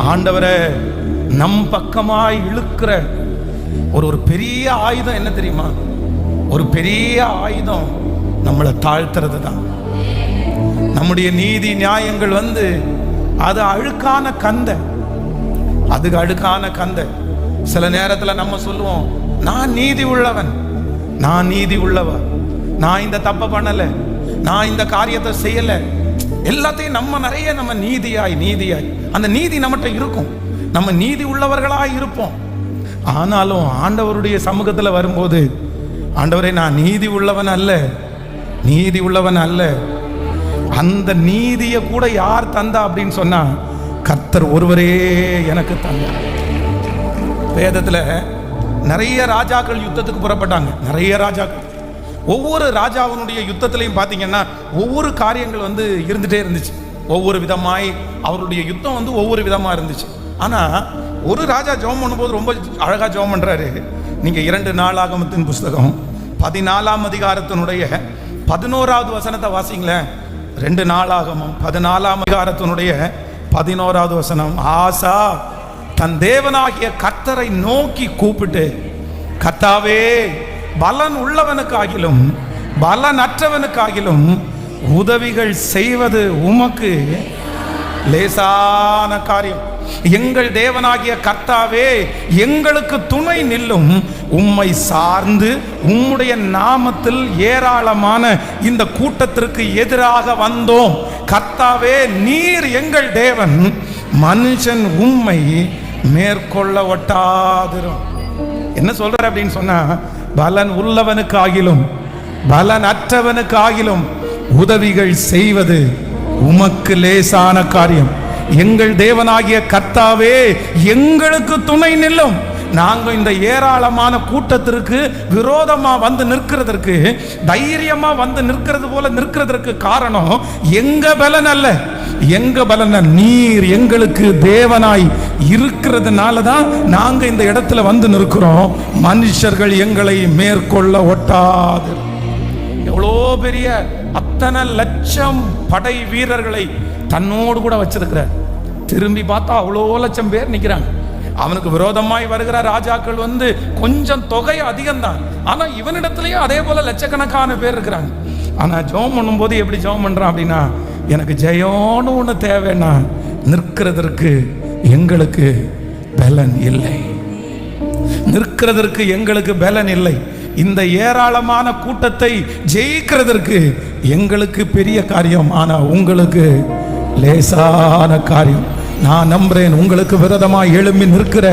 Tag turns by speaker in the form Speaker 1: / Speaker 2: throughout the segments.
Speaker 1: ஆண்டவரை நம் பக்கமாய் இழுக்கிற ஒரு பெரிய ஆயுதம் என்ன தெரியுமா? ஒரு பெரிய ஆயுதம் நம்மளை தாழ்த்துறது தான். நம்முடைய நீதி நியாயங்கள் அது அழுக்கான கந்தை, அதுக்கு அழுக்கான கந்தை. சில நேரத்தில் நம்ம சொல்லுவோம், நான் நீதி உள்ளவன், நான் நீதி உள்ளவன், நான் இந்த தப்பை பண்ணலை, நான் இந்த காரியத்தை செய்யலை. எல்லாத்தையும் நம்ம நீதியாய் அந்த நீதி நம்மகிட்ட இருக்கும், நம்ம நீதி உள்ளவர்களாய் இருப்போம். ஆனாலும் ஆண்டவருடைய சமூகத்தில் வரும்போது, ஆண்டவரே நான் நீதி உள்ளவன் அல்ல. அந்த நீதியை கூட யார் தந்தா அப்படின்னு சொன்னா, கர்த்தர் ஒருவரே எனக்கு தந்தார். வேதத்துல நிறைய ராஜாக்கள் யுத்தத்துக்கு புறப்பட்டாங்க. நிறைய ராஜாக்கள், ஒவ்வொரு ராஜாவினுடைய யுத்தத்திலையும் பார்த்தீங்கன்னா ஒவ்வொரு காரியங்கள் இருந்துட்டே இருந்துச்சு. ஒவ்வொரு விதமாய் அவருடைய யுத்தம் ஒவ்வொரு விதமாக இருந்துச்சு. ஆனால் ஒரு ராஜா ஜெபம் பண்ணும்போது ரொம்ப அழகாக ஜெபம் பண்ணுறாரு. நீங்கள் 2 நாளாகமத்தின் புஸ்தகம் 14ஆம் அதிகாரத்தினுடைய 11வது வசனத்தை வாசிங்களேன். 2 நாளாகமம் 14ஆம் அதிகாரத்தினுடைய 11வது வசனம். ஆசா தன் தேவனாகிய கர்த்தரை நோக்கி கூப்பிட்டு, கர்த்தாவே பலன் உள்ளவனுக்காகிலும் பலனற்றவனுக்காகிலும் உதவிகள் செய்வது உமக்கு லேசான காரியம். எங்கள் தேவனாகிய கர்த்தாவே எங்களுக்கு துணை நில்லும். உம்மை சார்ந்து உம்முடைய நாமத்தில் ஏராளமான இந்த கூட்டத்திற்கு எதிராக வந்தோம். கர்த்தாவே நீர் எங்கள் தேவன், மனுஷன் உம்மை மேற்கொள்ள ஒட்டாதிரும். என்ன சொல்ற அப்படின்னு சொன்னா, பலன் உள்ளவனுக்காகிலும் பலனற்றவனுக்காகிலும் உதவிகள் செய்வது உமக்கு லேசான காரியம். எங்கள் தேவனாகிய கர்த்தாவே எங்களுக்கு துணை நில்லும். நாங்கள் இந்த ஏராளமான கூட்டத்திற்கு விரோதமா நிற்கிறதற்கு, தைரியமா நிற்கிறது போல நிற்கிறதற்கு காரணம் எங்க பலன் அல்ல, எங்க பலன் நீர் எங்களுக்கு தேவனாய் இருக்கிறதுனால தான் நாங்க இந்த இடத்துல நிற்கிறோம். மனுஷர்கள் எங்களை மேற்கொள்ள ஒட்டாது. எவ்வளோ பெரிய அத்தனை லட்சம் படை வீரர்களை தன்னோடு கூட வச்சிருக்கிறார். திரும்பி பார்த்தா அவ்வளோ லட்சம் பேர் நிற்கிறாங்க. அவனுக்கு விரோதமாய் வருகிற ராஜாக்கள் கொஞ்சம் தொகை அதிகம்தான், ஆனா இவனிடத்திலேயும் அதே போல லட்சக்கணக்கான பேர் இருக்கிறாங்க. ஆனா ஜெபம் பண்ணும்போது எப்படி ஜெபம் பண்றான் அப்படின்னா, எனக்கு ஜெயம்னு ஒன்று தேவைன்னா நிற்கிறதற்கு எங்களுக்கு பலன் இல்லை, நிற்கிறதற்கு எங்களுக்கு பலன் இல்லை. இந்த ஏராளமான கூட்டத்தை ஜெயிக்கிறதற்கு எங்களுக்கு பெரிய காரியம், ஆனா உங்களுக்கு லேசான காரியம். நான் நம்புறேன், உங்களுக்கு விரோதமாக எழும்பி நிற்கிற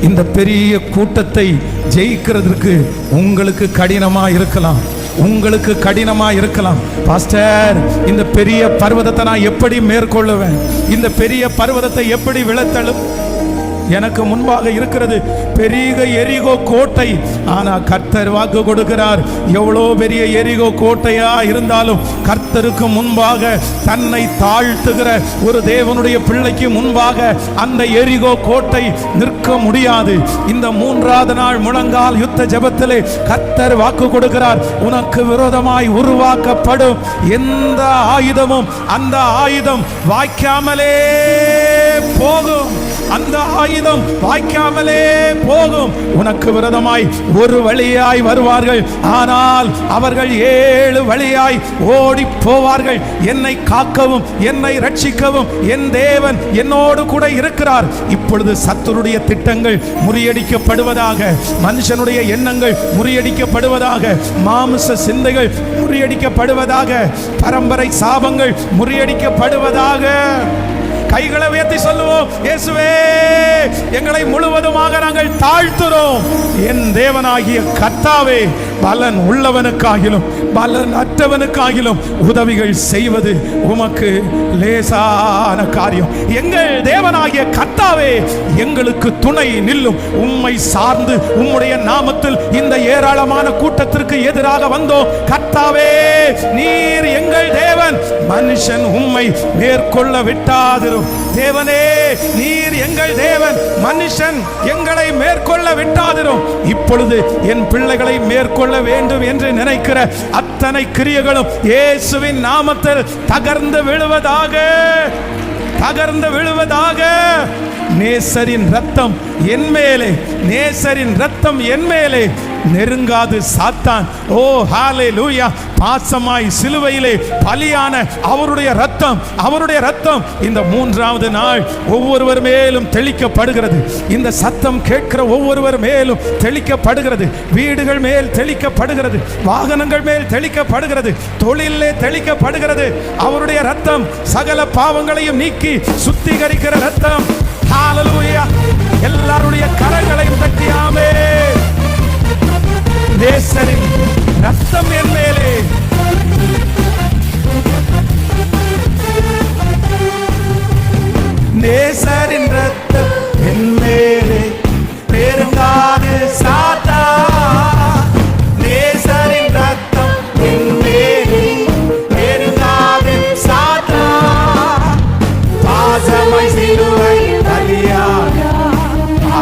Speaker 1: இந்த பெரிய கூட்டத்தை ஜெயிக்கிறதுக்கு உங்களுக்கு கடினமா இருக்கலாம், உங்களுக்கு கடினமா இருக்கலாம். பாஸ்டர், இந்த பெரிய பர்வதத்தை நான் எப்படி மேற்கொள்ளுவேன்? இந்த பெரிய பர்வதத்தை எப்படி விழத்தழும்? எனக்கு முன்பாக இருக்கிறது பெரிய எரிகோ கோட்டை. ஆனா கர்த்தர் வாக்கு கொடுக்கிறார், எவ்வளோ பெரிய எரிகோ கோட்டையா இருந்தாலும் கர்த்தருக்கு முன்பாக தன்னை தாழ்த்துகிற ஒரு தேவனுடைய பிள்ளைக்கு முன்பாக அந்த எரிகோ கோட்டை நிற்க முடியாது. இந்த 3வது நாள் முழங்கால் யுத்த ஜெபத்திலே கர்த்தர் வாக்கு கொடுக்கிறார், உனக்கு விரோதமாய் உருவாக்கப்படும் எந்த ஆயுதமும் அந்த ஆயுதம் வாய்க்காமலே போகும், அந்த ஆயுதம் வாய்க்காமலே போகும். உனக்கு விரோதமாய் ஒரு வழியாய் வருவார்கள், ஆனால் அவர்கள் 7 வழியாய் ஓடி போவார்கள். என்னை காக்கவும் என்னை ரட்சிக்கவும் என் தேவன் என்னோடு கூட இருக்கிறார். இப்பொழுது சத்துருடைய திட்டங்கள் முறியடிக்கப்படுவதாக, மனுஷனுடைய எண்ணங்கள் முறியடிக்கப்படுவதாக, மாமிச சிந்தைகள் முறியடிக்கப்படுவதாக, பரம்பரை சாபங்கள் முறியடிக்கப்படுவதாக. கைகளை உயர்த்தி சொல்லுவோம், இயேசுவே எங்களை முழுவதுமாக நாங்கள் தாழ்த்துறோம். என் தேவனாகிய கர்த்தாவே, பலன் உள்ளவனுக்காகிலும் பலன் அற்றவனுக்காகிலும் உதவிகள் செய்வது உமக்கு லேசான காரியம். எங்கள் தேவனாகிய கர்த்தாவே எங்களுக்கு துணை நில்லும். உம்மை சார்ந்து உம்முடைய நாமத்தில் இந்த ஏராளமான கூட்டத்திற்கு எதிராக வந்தோம். கர்த்தாவே நீர் எங்கள் தேவன், மனுஷன் உம்மை மேற்கொள்ள விட்டாதிரும். தேவனே நீர் எங்கள் தேவன், மனுஷன் எங்களை மேற்கொள்ள விட்டாதிரும். இப்பொழுது என் பிள்ளைகளை மேற்கொள்ள வேண்டும் என்று நினைக்கிற அத்தனை கிரியைகளும் இயேசுவின் நாமத்தில் தகர்ந்து விழுவதாக, தகர்ந்து விழுவதாக. நேசரின் ரத்தம் என் மேலே, நேசரின் ரத்தம் என் மேலே நெருங்காது சாத்தான். ஓ ஹalleluya. பாசமாய் சிலுவையிலே பலியான அவருடைய ரத்தம் இந்த மூன்றாவது நாள் ஒவ்வொருவர் மேலும் தெளிக்கப்படுகிறது. இந்த சத்தம் கேட்கிற ஒவ்வொருவர் மேலும் தெளிக்கப்படுகிறது. வீடுகள் மேல் தெளிக்கப்படுகிறது, வாகனங்கள் மேல் தெளிக்கப்படுகிறது, தொழிலே தெளிக்கப்படுகிறது. அவருடைய ரத்தம் சகல பாவங்களையும் நீக்கி சுத்திகரிக்கிற ரத்தம். ஹalleluya. எல்லாருடைய கரங்களையும் தட்டி ஆமென். நேசரின் ரத்தம் என் மேலே, நேசரின் ரத்தம் என் மேலே நெருங்காது சாத்தான். நேசரின் ரத்தம் என் மேலே நெருங்காது சாத்தான். பாசமாய் சிலுவை பலியாக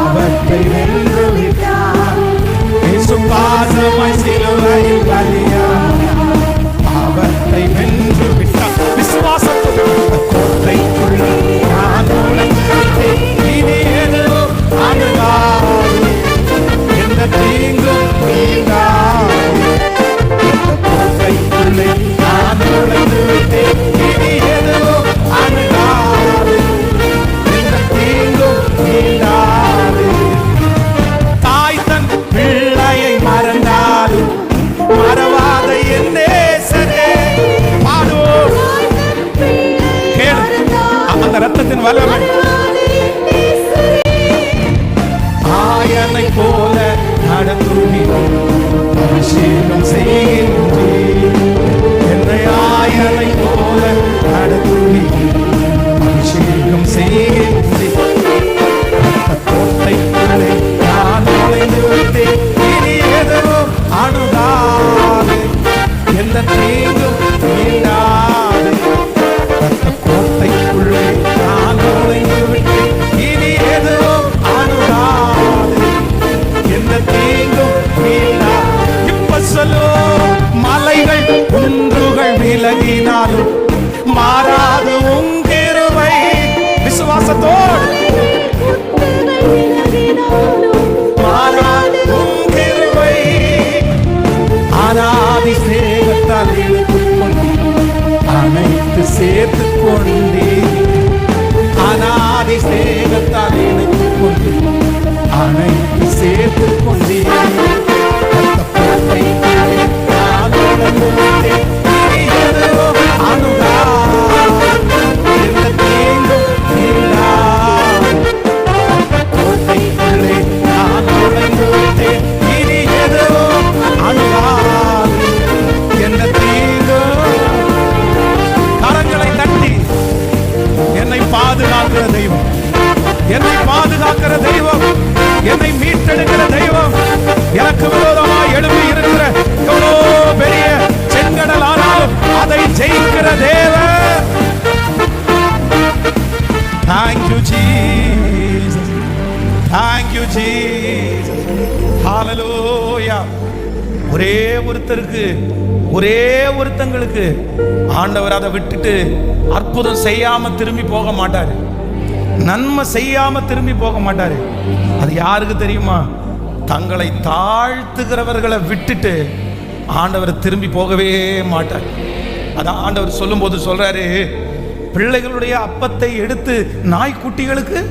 Speaker 1: அவற்றை வென்று விட்டார். பாசமாய் சிலுவையில் பலியாக அவற்றை வென்று விட்டார். விசுவாசத்தோடு கோட்டைக்குள் நான் நுழைந்தேன். இனி எதுவும் அணுகாது, எந்த தீங்கும் நீங்காது. கோட்டைக்குள்ளே நான் நுழைந்து விட்டேன். இனி எதுவும் அணுகாது, எந்த தீங்கும் நீங்காது. தாய் தன் பிள்ளையை மறந்தாலும் மறவாத என் நேசரே. பாடுவோம். கேளு அந்த ரத்தத்தின் வல்லமை. ஆயனை போல நடத்துவி அபிஷேகம் செய்கின்றேன். என்னை ஆயனை போல நடத்துவி அபிஷேகம் செய்கின்றேன். கோட்டைக்குள்ளே நான் நுழைந்து விட்டேன். இனி எதுவும் அணுகாது, எந்த தீங்கும் நீங்காது. கோட்டைக்குள்ளே நான் நுழைந்து விட்டேன். இனி எதுவும் அணுகாது, எந்த தீங்கும் நீங்காது. இப்ப சொல்லோ. மலைகள் குன்றுகள் விலகினாலும் மாறாது உன் கிருபை. விசுவாசத்தோடு அனாதி சேகத்தால் இழுத்துக் கொண்டு அனைத்து சேர்த்து கொண்டே. அனாதி சேகத்தால் இழுத்துக் கொண்டு அனைத்து சேர்த்து கொண்டே. பாதுகாக்கிற தெய்வம், என்னை பாதுகாக்கிற தெய்வம், என்னை மீட்டெடுக்கிற தெய்வம், எனக்கு விரோதமாய் எழுப்பி இருக்கிற எவ்வளோ பெரிய செங்கடல் ஆனாலும் அதை ஜெயிக்கிற தேவன். Thank you Jesus, thank you Jesus, hallelujah. ஒரே ஒருத்தருக்கு, ஒரே ஒருத்தங்களுக்கு ஆண்டவர் அதை விட்டுட்டு அற்புதம் செய்யாம திரும்பி போக மாட்டாரு, நன்மை செய்யாம திரும்பி போக மாட்டாரு. அது யாருக்கு தெரியுமா? தங்களை தாழ்த்துகிறவர்களை விட்டுட்டு ஆண்டவர் திரும்பி போகவே மாட்டார். அதான் ஆண்டவர் சொல்லும் போது சொல்றாரு, பிள்ளைகளுடைய அப்பத்தை எடுத்து நாய்க்குட்டிகளுக்கு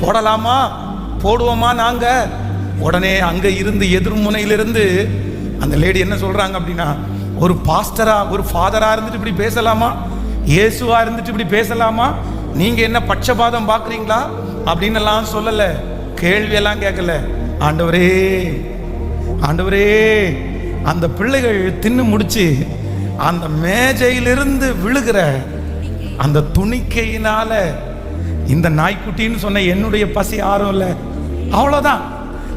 Speaker 1: போடலாமா, போடுவோமா நாங்க? உடனே அங்க இருந்து எதிர்முனையிலிருந்து அந்த லேடி என்ன சொல்றாங்க அப்படின்னா, ஒரு பாஸ்டரா, ஒரு ஃபாதரா இருந்துட்டு இப்படி பேசலாமா? இயேசுவா இருந்துட்டு இப்படி பேசலாமா? நீங்க என்ன பட்சபாதம் பார்க்குறீங்களா அப்படின்னு எல்லாம் சொல்லல, கேள்வியெல்லாம் கேட்கல. ஆண்டவரே, ஆண்டவரே, அந்த பிள்ளைகள் தின்னு முடிச்சு அந்த மேஜையிலிருந்து விழுகிற அந்த துணிக்கையினால இந்த நாய்க்குட்டின்னு சொன்ன என்னுடைய பசி ஆறும் இல்லை, அவ்வளவுதான்.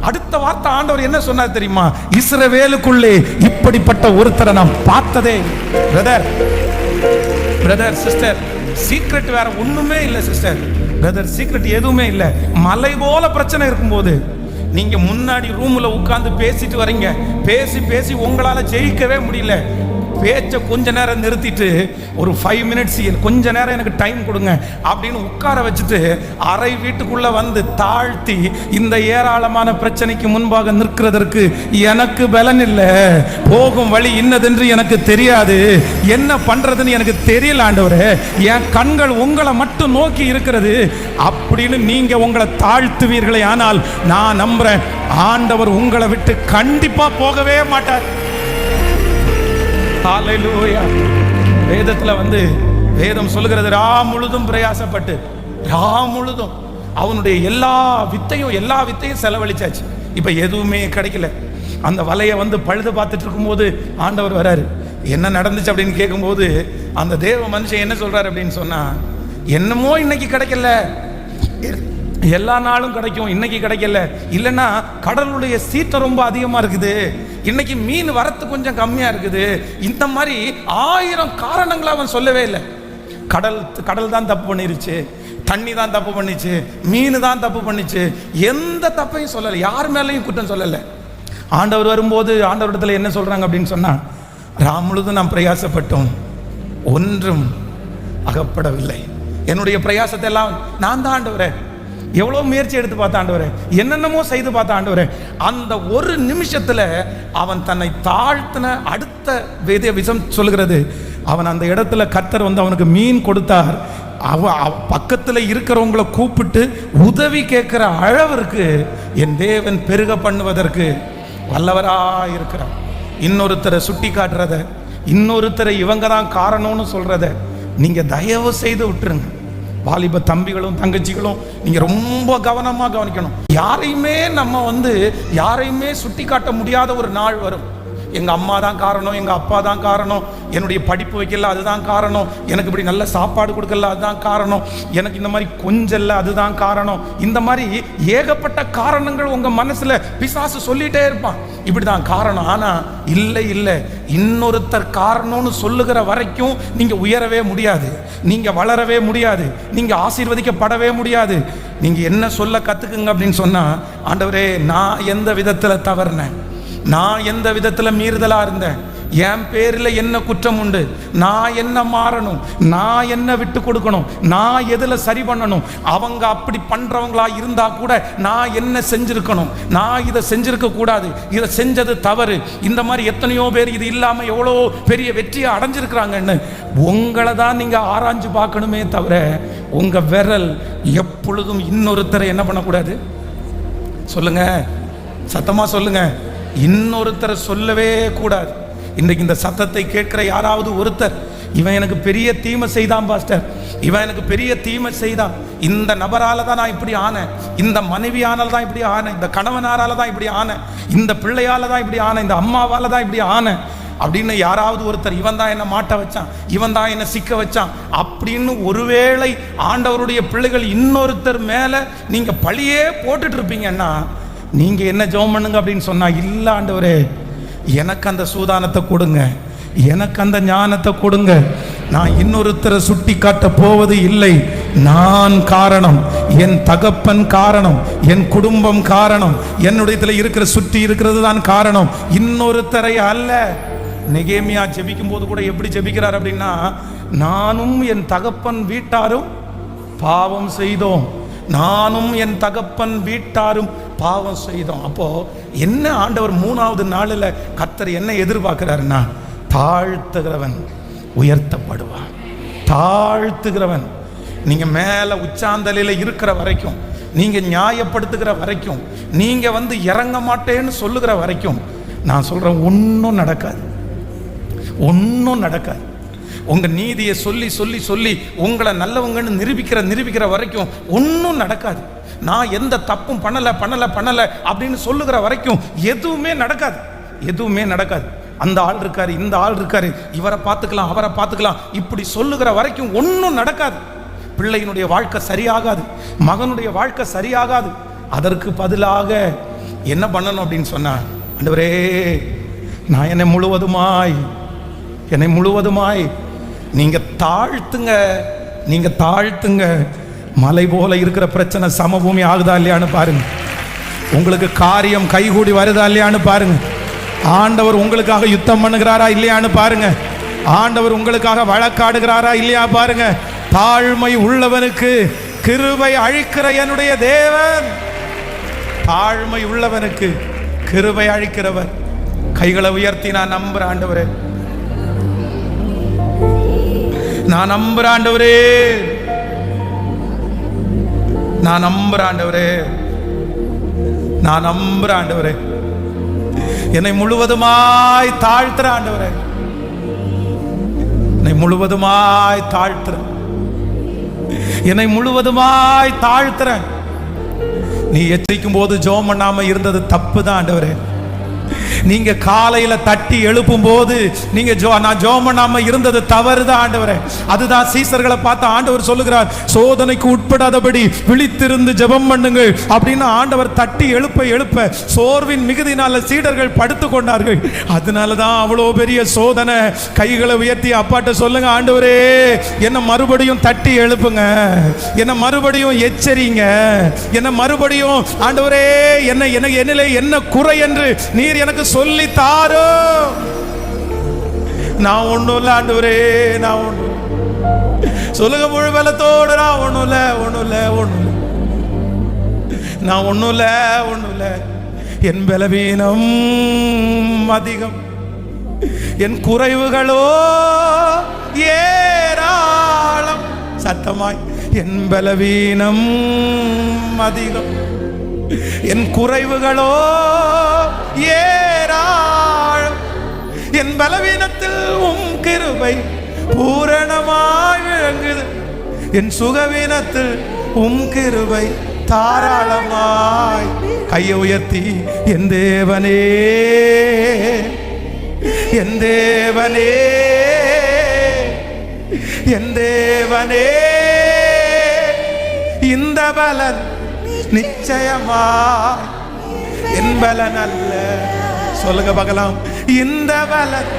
Speaker 1: அடுத்த வார்த்தை ஆண்டவர் என்ன சொன்னார் தெரியுமா? இஸ்ரவேலுக்குள்ளே இப்படிப்பட்ட ஒருத்தரை நாம் பார்த்ததே. பிரதர் சிஸ்டர், சீக்ரெட் வேற ஒண்ணுமே இல்லை சிஸ்டர். பிரதர், சீக்ரெட் எதுவுமே இல்லை. மலை போல பிரச்சனை இருக்கும்போது நீங்க முன்னாடி ரூம்ல உட்கார்ந்து பேசிட்டு வரீங்க, பேசி பேசி உங்களால ஜெயிக்கவே முடியல, பேச்சை கொஞ்ச நேரம் நிறுத்திட்டு ஒரு 5 மினிட்ஸ் கொஞ்ச நேரம் எனக்கு டைம் கொடுங்க அப்படின்னு உட்கார வச்சுட்டு அறை வீட்டுக்குள்ள வந்து தாழ்த்தி இந்த ஏராளமான பிரச்சனைக்கு முன்பாக நிற்கிறதற்கு எனக்கு பலன் இல்லை, போகும் வழி இன்னதென்று எனக்கு தெரியாது, என்ன பண்றதுன்னு எனக்கு தெரியல ஆண்டவரே, என் கண்கள் உங்களை மட்டும் நோக்கி இருக்கிறது அப்படின்னு நீங்க உங்களை தாழ்த்துவீர்களே ஆனால் நான் நம்புறேன் ஆண்டவர் உங்களை விட்டு கண்டிப்பா போகவே மாட்டார். ஹல்லேலூயா. வேதத்துல வேதம் சொல்லுகிறது, ரா முழுதும் பிரயாசப்பட்டு ரா முழுதும் அவனுடைய எல்லா வித்தையும் செலவழிச்சாச்சு. இப்ப எதுவுமே கிடைக்கல. அந்த வலையை பழுது பார்த்துட்டு இருக்கும்போது ஆண்டவர் வராரு. என்ன நடந்துச்சு அப்படின்னு கேட்கும்போது அந்த தேவ மனுஷன் என்ன சொல்றாரு அப்படின்னு சொன்னா, என்னமோ இன்னைக்கு கிடைக்கல, எல்லா நாளும் கிடைக்கும், இன்னைக்கு கிடைக்கல, இல்லைன்னா கடலுடைய சீற்றம் ரொம்ப அதிகமா இருக்குது, இன்னைக்கு மீன் வரத்து கொஞ்சம் கம்மியா இருக்குது, இந்த மாதிரி 1000 காரணங்களை அவன் சொல்லவே இல்லை. கடல் தான் தப்பு பண்ணிருச்சு, தண்ணி தான் தப்பு பண்ணிச்சு, மீன் தான் தப்பு பண்ணிச்சு, எந்த தப்பையும் சொல்லலை, யார் மேலையும் குற்றம் சொல்லலை. ஆண்டவர் வரும்போது ஆண்டவரிடத்துல என்ன சொல்றாங்க அப்படின்னு சொன்னா, ராம் முழுதும் நாம் பிரயாசப்பட்டோம், ஒன்றும் அகப்படவில்லை. என்னுடைய பிரயாசத்தை எல்லாம் நான் தான் ஆண்டவரே, எவ்வளோ முயற்சி எடுத்து பார்த்த ஆண்டவரே, என்னென்னமோ செய்து பார்த்த ஆண்டவரே. அந்த ஒரு நிமிஷத்துல அவன் தன்னை தாழ்த்தின அடுத்த வேத விஷம் சொல்கிறது, அவன் அந்த இடத்துல கர்த்தர் அவனுக்கு மீன் கொடுத்தார். பக்கத்தில் இருக்கிறவங்களை கூப்பிட்டு உதவி கேட்கிற அளவிற்கு என் தேவன் பெருக பண்ணுவதற்கு வல்லவராக இருக்கிறார். இன்னொருத்தரை சுட்டி காட்டுறத, இன்னொருத்தரை இவங்க தான் காரணம்னு சொல்றத நீங்க தயவு செய்து விட்டுருங்க. வாலிப தம்பிகளும் தங்கச்சிகளும் நீங்க ரொம்ப கவனமா கவனிக்கணும். யாரையுமே நம்ம யாரையுமே சுட்டி காட்ட முடியாத ஒரு நாள் வரும். எங்கள் அம்மா தான் காரணம், எங்கள் அப்பா தான் காரணம், என்னுடைய படிப்பு வைக்கல அதுதான் காரணம், எனக்கு இப்படி நல்ல சாப்பாடு கொடுக்கல அதுதான் காரணம், எனக்கு இந்த மாதிரி கொஞ்சல்ல அதுதான் காரணம், இந்த மாதிரி ஏகப்பட்ட காரணங்கள் உங்கள் மனசில் பிசாசு சொல்லிகிட்டே இருப்பான், இப்படி தான் காரணம். ஆனால் இல்லை இல்லை, இன்னொருத்தர் காரணம்னு சொல்லுகிற வரைக்கும் நீங்கள் உயரவே முடியாது, நீங்கள் வளரவே முடியாது, நீங்கள் ஆசீர்வதிக்கப்படவே முடியாது. நீங்கள் என்ன சொல்ல கற்றுக்குங்க அப்படின்னு சொன்னால், ஆண்டவரே நான் எந்த விதத்தில் தவறுனேன், நான் எந்த விதத்தில் மீறுதலாக இருந்தேன், என் பேரில் என்ன குற்றம் உண்டு, நான் என்ன மாறணும், நான் என்ன விட்டு கொடுக்கணும், நான் எதில் சரி பண்ணணும், அவங்க அப்படி பண்ணுறவங்களா இருந்தால் கூட நான் என்ன செஞ்சுருக்கணும், நான் இதை செஞ்சுருக்க கூடாது, இதை செஞ்சது தவறு. இந்த மாதிரி எத்தனையோ பேர் இது இல்லாமல் எவ்வளோ பெரிய வெற்றியை அடைஞ்சிருக்கிறாங்கன்னு உங்களை தான் நீங்கள் ஆராய்ஞ்சு பார்க்கணுமே தவிர உங்கள் விரல் எப்பொழுதும் இன்னொருத்தரை என்ன பண்ணக்கூடாது. சொல்லுங்க, சத்தமாக சொல்லுங்க, இன்னொருத்தரை சொல்லவே கூடாது. இன்றைக்கு இந்த சத்தத்தை கேட்கிற யாராவது ஒருத்தர், இவன் எனக்கு பெரிய தீமை செய்தான் பாஸ்டர், இவன் எனக்கு பெரிய தீமை செய்தான், இந்த நபரால தான் நான் இப்படி ஆனேன், இந்த மனைவியானால தான் இப்படி ஆனேன், இந்த கணவனாரால தான் இப்படி ஆனேன், இந்த பிள்ளையால தான் இப்படி ஆனேன், இந்த அம்மாவால தான் இப்படி ஆனேன் அப்படின்னு யாராவது ஒருத்தர், இவன் தான் என்னை மாட்ட வச்சான், இவன் தான் என்னை சிக்க வச்சான் அப்படின்னு ஒருவேளை ஆண்டவருடைய பிள்ளைகள் இன்னொருத்தர் மேலே நீங்கள் பழியே போட்டுட்டு இருப்பீங்கன்னா நீங்க என்ன ஜெபம் பண்ணுங்க அப்படின்னு சொன்னா, இல்ல ஆண்டவரே எனக்கு அந்த சூதானத்தை கொடுங்க, எனக்கு அந்த ஞானத்தை கொடுங்க, நான் இன்னொருத்தரை சுட்டி காட்ட போவது இல்லை, நான் காரணம், என் தகப்பன் காரணம், என் குடும்பம் காரணம், என்னுடைய இருக்கிற சுற்றி இருக்கிறது தான் காரணம், இன்னொருத்தரை அல்ல. நெகேமியா ஜெபிக்கும் போது கூட எப்படி ஜெபிக்கிறார் அப்படின்னா, நானும் என் தகப்பன் வீட்டாரும் பாவம் செய்தோம், நானும் என் தகப்பன் வீட்டாரும் பாவம் செய்தோம். அப்போ என்ன ஆண்டவர் 3வது நாளில் கர்த்தர் என்ன எதிர்பார்க்கிறாருன்னா, தாழ்த்துகிறவன் உயர்த்தப்படுவான். தாழ்த்துகிறவன், நீங்க மேல உச்சாந்தலையில இருக்கிற வரைக்கும், நீங்க நியாயப்படுத்துகிற வரைக்கும், நீங்க இறங்க மாட்டேன்னு சொல்லுகிற வரைக்கும், நான் சொல்றேன் ஒன்றும் நடக்காது, ஒன்றும் நடக்காது. உங்க நீதியை சொல்லி சொல்லி சொல்லி உங்களை நல்லவங்கன்னு நிரூபிக்கிற வரைக்கும் ஒன்றும் நடக்காது. நான் எந்த தப்பும் பண்ணலை அப்படின்னு சொல்லுகிற வரைக்கும் எதுவுமே நடக்காது, எதுவுமே நடக்காது. அந்த ஆள் இருக்காரு, இந்த ஆள் இருக்காரு, இவரை பார்த்துக்கலாம் அவரை பார்த்துக்கலாம் இப்படி சொல்லுகிற வரைக்கும் ஒன்றும் நடக்காது. பிள்ளையினுடைய வாழ்க்கை சரியாகாது, மகனுடைய வாழ்க்கை சரியாகாது. அதற்கு பதிலாக என்ன பண்ணணும் அப்படின்னு சொன்னா, ஆண்டவரே நான் என்னை முழுவதுமாய் நீங்க தாழ்த்துங்க, நீங்க தாழ்த்துங்க. மலை போல இருக்கிற பிரச்சனை சமபூமி ஆகுதா இல்லையான்னு பாருங்க, உங்களுக்கு காரியம் கைகூடி வருதா இல்லையான்னு பாருங்க. ஆண்டவர் உங்களுக்காக யுத்தம் பண்ணுகிறாரா இல்லையான்னு பாருங்க. ஆண்டவர் உங்களுக்காக வழக்காடுகிறாரா இல்லையா பாருங்க. தாழ்மை உள்ளவனுக்கு கிருபை அழிக்கிற என்னுடைய தேவன். தாழ்மை உள்ளவனுக்கு கிருபை அழிக்கிறவர். கைகளை உயர்த்தி நான் நம்புறேன் ஆண்டவரே, நான் நம்புறேன் ஆண்டவரே, நான் நம்புறேன் ஆண்டவரே, நான் நம்புறேன் ஆண்டவரே. என்னை முழுவதுமாய் தாழ்த்துற ஆண்டவரே, என்னை முழுவதுமாய் தாழ்த்துற, என்னை முழுவதுமாய் தாழ்த்துற. நீ எச்சரிக்கும் போது ஜெபம் பண்ணாம இருந்தது தப்பு தான் ஆண்டவரே. நீங்க காலையில தட்டி எழுப்பும் போது நீங்க நான் ஜெபம் பண்ணாம இருந்தது தவறுதான் ஆண்டவரே. அதுதான் சீசர்களை பார்த்து ஆண்டவர் சொல்லுகிறார், சோதனைக்கு உட்படாதபடி விழித்திருந்து ஜெபம் பண்ணுங்கள் அப்படின்னு ஆண்டவர் தட்டி எழுப்ப சோர்வின் மிகுதினால சீடர்கள் படுத்து கொண்டார்கள். அதனாலதான் அவ்வளோ பெரிய சோதனை. கைகளை உயர்த்தி அப்பாட்ட சொல்லுங்க, ஆண்டவரே என்ன மறுபடியும் தட்டி எழுப்புங்க, என்ன மறுபடியும் எச்சரிங்க, என்ன மறுபடியும் ஆண்டவரே என்னிலே என்ன குறை என்று நீர் எனக்கு சொல்லி தாரோ. நான் ஒண்ணும் இல்ல ஆண்டவரே, நான் ஒண்ணும் சொல்லுங்க முழு பலத்தோடு, நான் ஒண்ணும் இல்ல, ஒண்ணும் இல்ல, ஒண்ணும் இல்ல, நான் ஒண்ணும் இல்ல, ஒண்ணும் இல்ல. என் பலவீனம் அதிகம், என் குறைவுகளோ ஏராளம். சத்தமாய், என் பலவீனம் அதிகம், என் குறைவுகளோ ஏராளம். என் பலவீனத்தில் உம் கிருபை பூரணமாய் விளங்குது, என் சுகவீனத்தில் உம் கிருபை தாராளமாய். கையை உயர்த்தி, என் தேவனே, என் தேவனே, என் தேவனே, இந்த பலன் நிச்சயமா என் பலன் அல்ல. சொல்லுங்க பார்க்கலாம், இந்த பலன்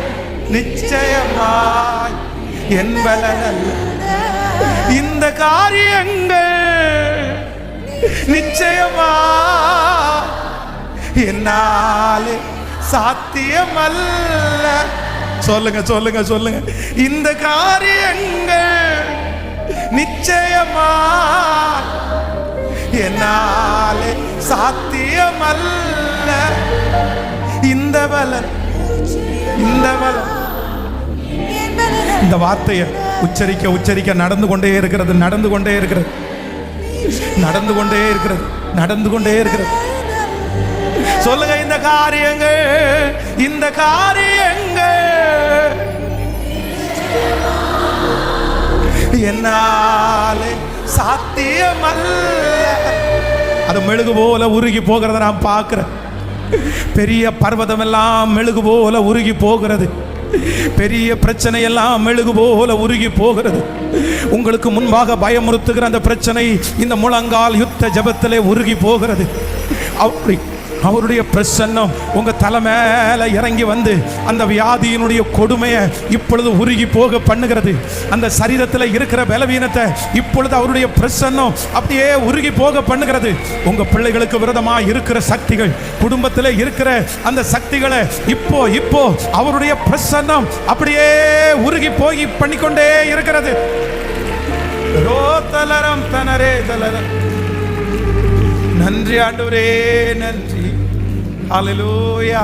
Speaker 1: நிச்சயமாய் என் பலன் அல்ல. இந்த காரியங்கள் நிச்சயமா என்னாலே சாத்தியமல்ல. சொல்லுங்க சொல்லுங்க சொல்லுங்க, இந்த காரியங்கள் நிச்சயமா என்னாலே சாத்தியமல்ல. இந்த பலன், இந்த பலன், இந்த வார்த்தையை உச்சரிக்க உச்சரிக்க நடந்து கொண்டே இருக்கிறது, நடந்து கொண்டே இருக்கிறது, நடந்து கொண்டே இருக்கிறது, நடந்து கொண்டே இருக்கிறது. சொல்லுங்க, இந்த காரியங்கள், இந்த காரியங்கள் என்னாலே சாத்தியமல்ல. அது மெழுகு போல உருகி போகிறத நான் பார்க்கிறேன். பெரிய பர்வதம் எல்லாம் மெழுகு போல உருகி போகிறது. பெரிய பிரச்சனை எல்லாம் மெழுகு போல உருகி போகிறது. உங்களுக்கு முன்பாக பயமுறுத்துகிற அந்த பிரச்சனை இந்த முழங்கால் யுத்த ஜெபத்திலே உருகி போகிறது. அப்படி அவருடைய பிரசன்னம் உங்க தலை மேல இறங்கி வந்து அந்த வியாதியினுடைய கொடுமையை இப்பொழுது உருகி போக பண்ணுகிறது. அந்த சரீரத்தில் இருக்கிற பலவீனத்தை இப்பொழுது அவருடைய பிரசன்னம் அப்படியே உருகி போக பண்ணுகிறது. உங்க பிள்ளைகளுக்கு விரோதமாக இருக்கிற சக்திகள், குடும்பத்தில் இருக்கிற அந்த சக்திகளை இப்போ இப்போ அவருடைய பிரசன்னம் அப்படியே உருகி போய் பண்ணிக்கொண்டே இருக்கிறது. நன்றி ஆண்டவரே, நன்றி. ஹல்லேலூயா.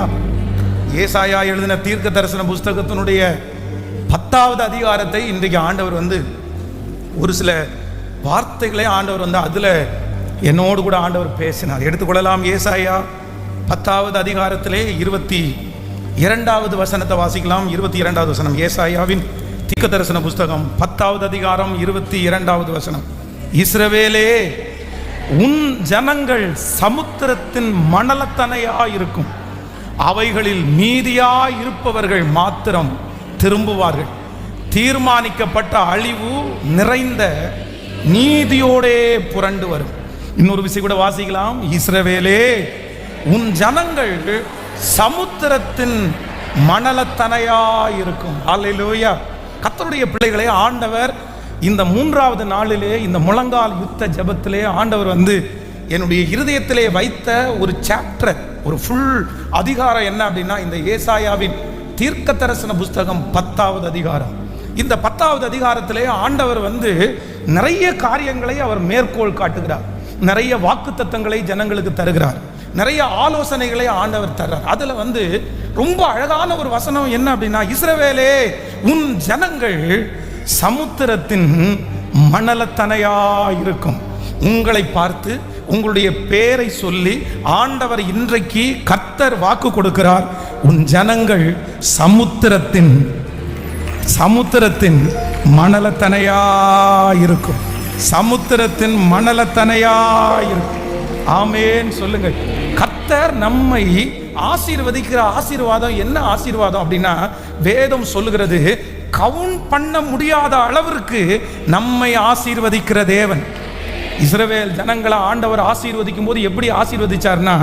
Speaker 1: ஏசாயா எழுதின தீர்க்க தரிசன புஸ்தகத்தினுடைய 10வது அதிகாரத்தை இன்றைக்கு ஆண்டவர் வந்து ஒரு சில வார்த்தைகளை ஆண்டவர் வந்து அதில் என்னோடு கூட ஆண்டவர் பேசினார். எடுத்துக்கொள்ளலாம். ஏசாயா 10வது அதிகாரத்திலே 22வது வசனத்தை வாசிக்கலாம். 22வது வசனம், ஏசாயாவின் தீர்க்க தரிசன புஸ்தகம் 10வது அதிகாரம் 22வது வசனம். இஸ்ரவேலே, உன் ஜனங்கள் சமுத்திரத்தின் மணலத்தனையாயிருக்கும், அவைகளில் மீதியாயிருப்பவர்கள் மாத்திரம் திரும்புவார்கள். தீர்மானிக்கப்பட்ட அழிவு நிறைந்த நீதியோடே புரண்டு வரும். இன்னொரு விஷயம் கூட வாசிக்கலாம். இஸ்ரவேலே, உன் ஜனங்கள் சமுத்திரத்தின் மணலத்தனையாயிருக்கும். அல்லேலூயா. கர்த்தருடைய பிள்ளைகளே, ஆண்டவர் இந்த 3வது நாளிலே, இந்த முழங்கால் யுத்த ஜெபத்திலே ஆண்டவர் வந்து என்னுடைய இருதயத்திலே வைத்த ஒரு சாப்டர், ஒரு ஃபுல் அதிகாரம் என்ன அப்படின்னா இந்த ஏசாயாவின் தீர்க்க தரிசன புஸ்தகம் 10வது அதிகாரம். இந்த 10வது அதிகாரத்திலே ஆண்டவர் நிறைய காரியங்களை அவர் மேற்கோள் காட்டுகிறார், நிறைய வாக்குத்தத்தங்களை ஜனங்களுக்கு தருகிறார், நிறைய ஆலோசனைகளை ஆண்டவர் தர்றார். அதுல ரொம்ப அழகான ஒரு வசனம் என்ன அப்படின்னா, இஸ்ரவேலே உன் ஜனங்கள் சமுத்திரத்தின் மணலத்தனையாயிருக்கும். உங்களை பார்த்து உங்களுடைய பேரை சொல்லி ஆண்டவர் இன்றைக்கு கர்த்தர் வாக்கு கொடுக்கிறார், உன் ஜனங்கள் சமுத்திரத்தின் மணலத்தனையாயிருக்கும். சமுத்திரத்தின் மணலத்தனையாயிருக்கும். ஆமேன் சொல்லுங்க. கர்த்தர் நம்மை ஆசீர்வதிக்கிற ஆசீர்வாதம் என்ன ஆசீர்வாதம் அப்படின்னா, வேதம் சொல்லுகிறது கவுண்ட் பண்ண முடியாத அளவிற்கு நம்மை ஆசீர்வதிக்கிற தேவன். இஸ்ரவேல் ஜனங்களை ஆண்டவர் ஆசீர்வதிக்கும் போது எப்படி ஆசீர்வதிச்சார்னா,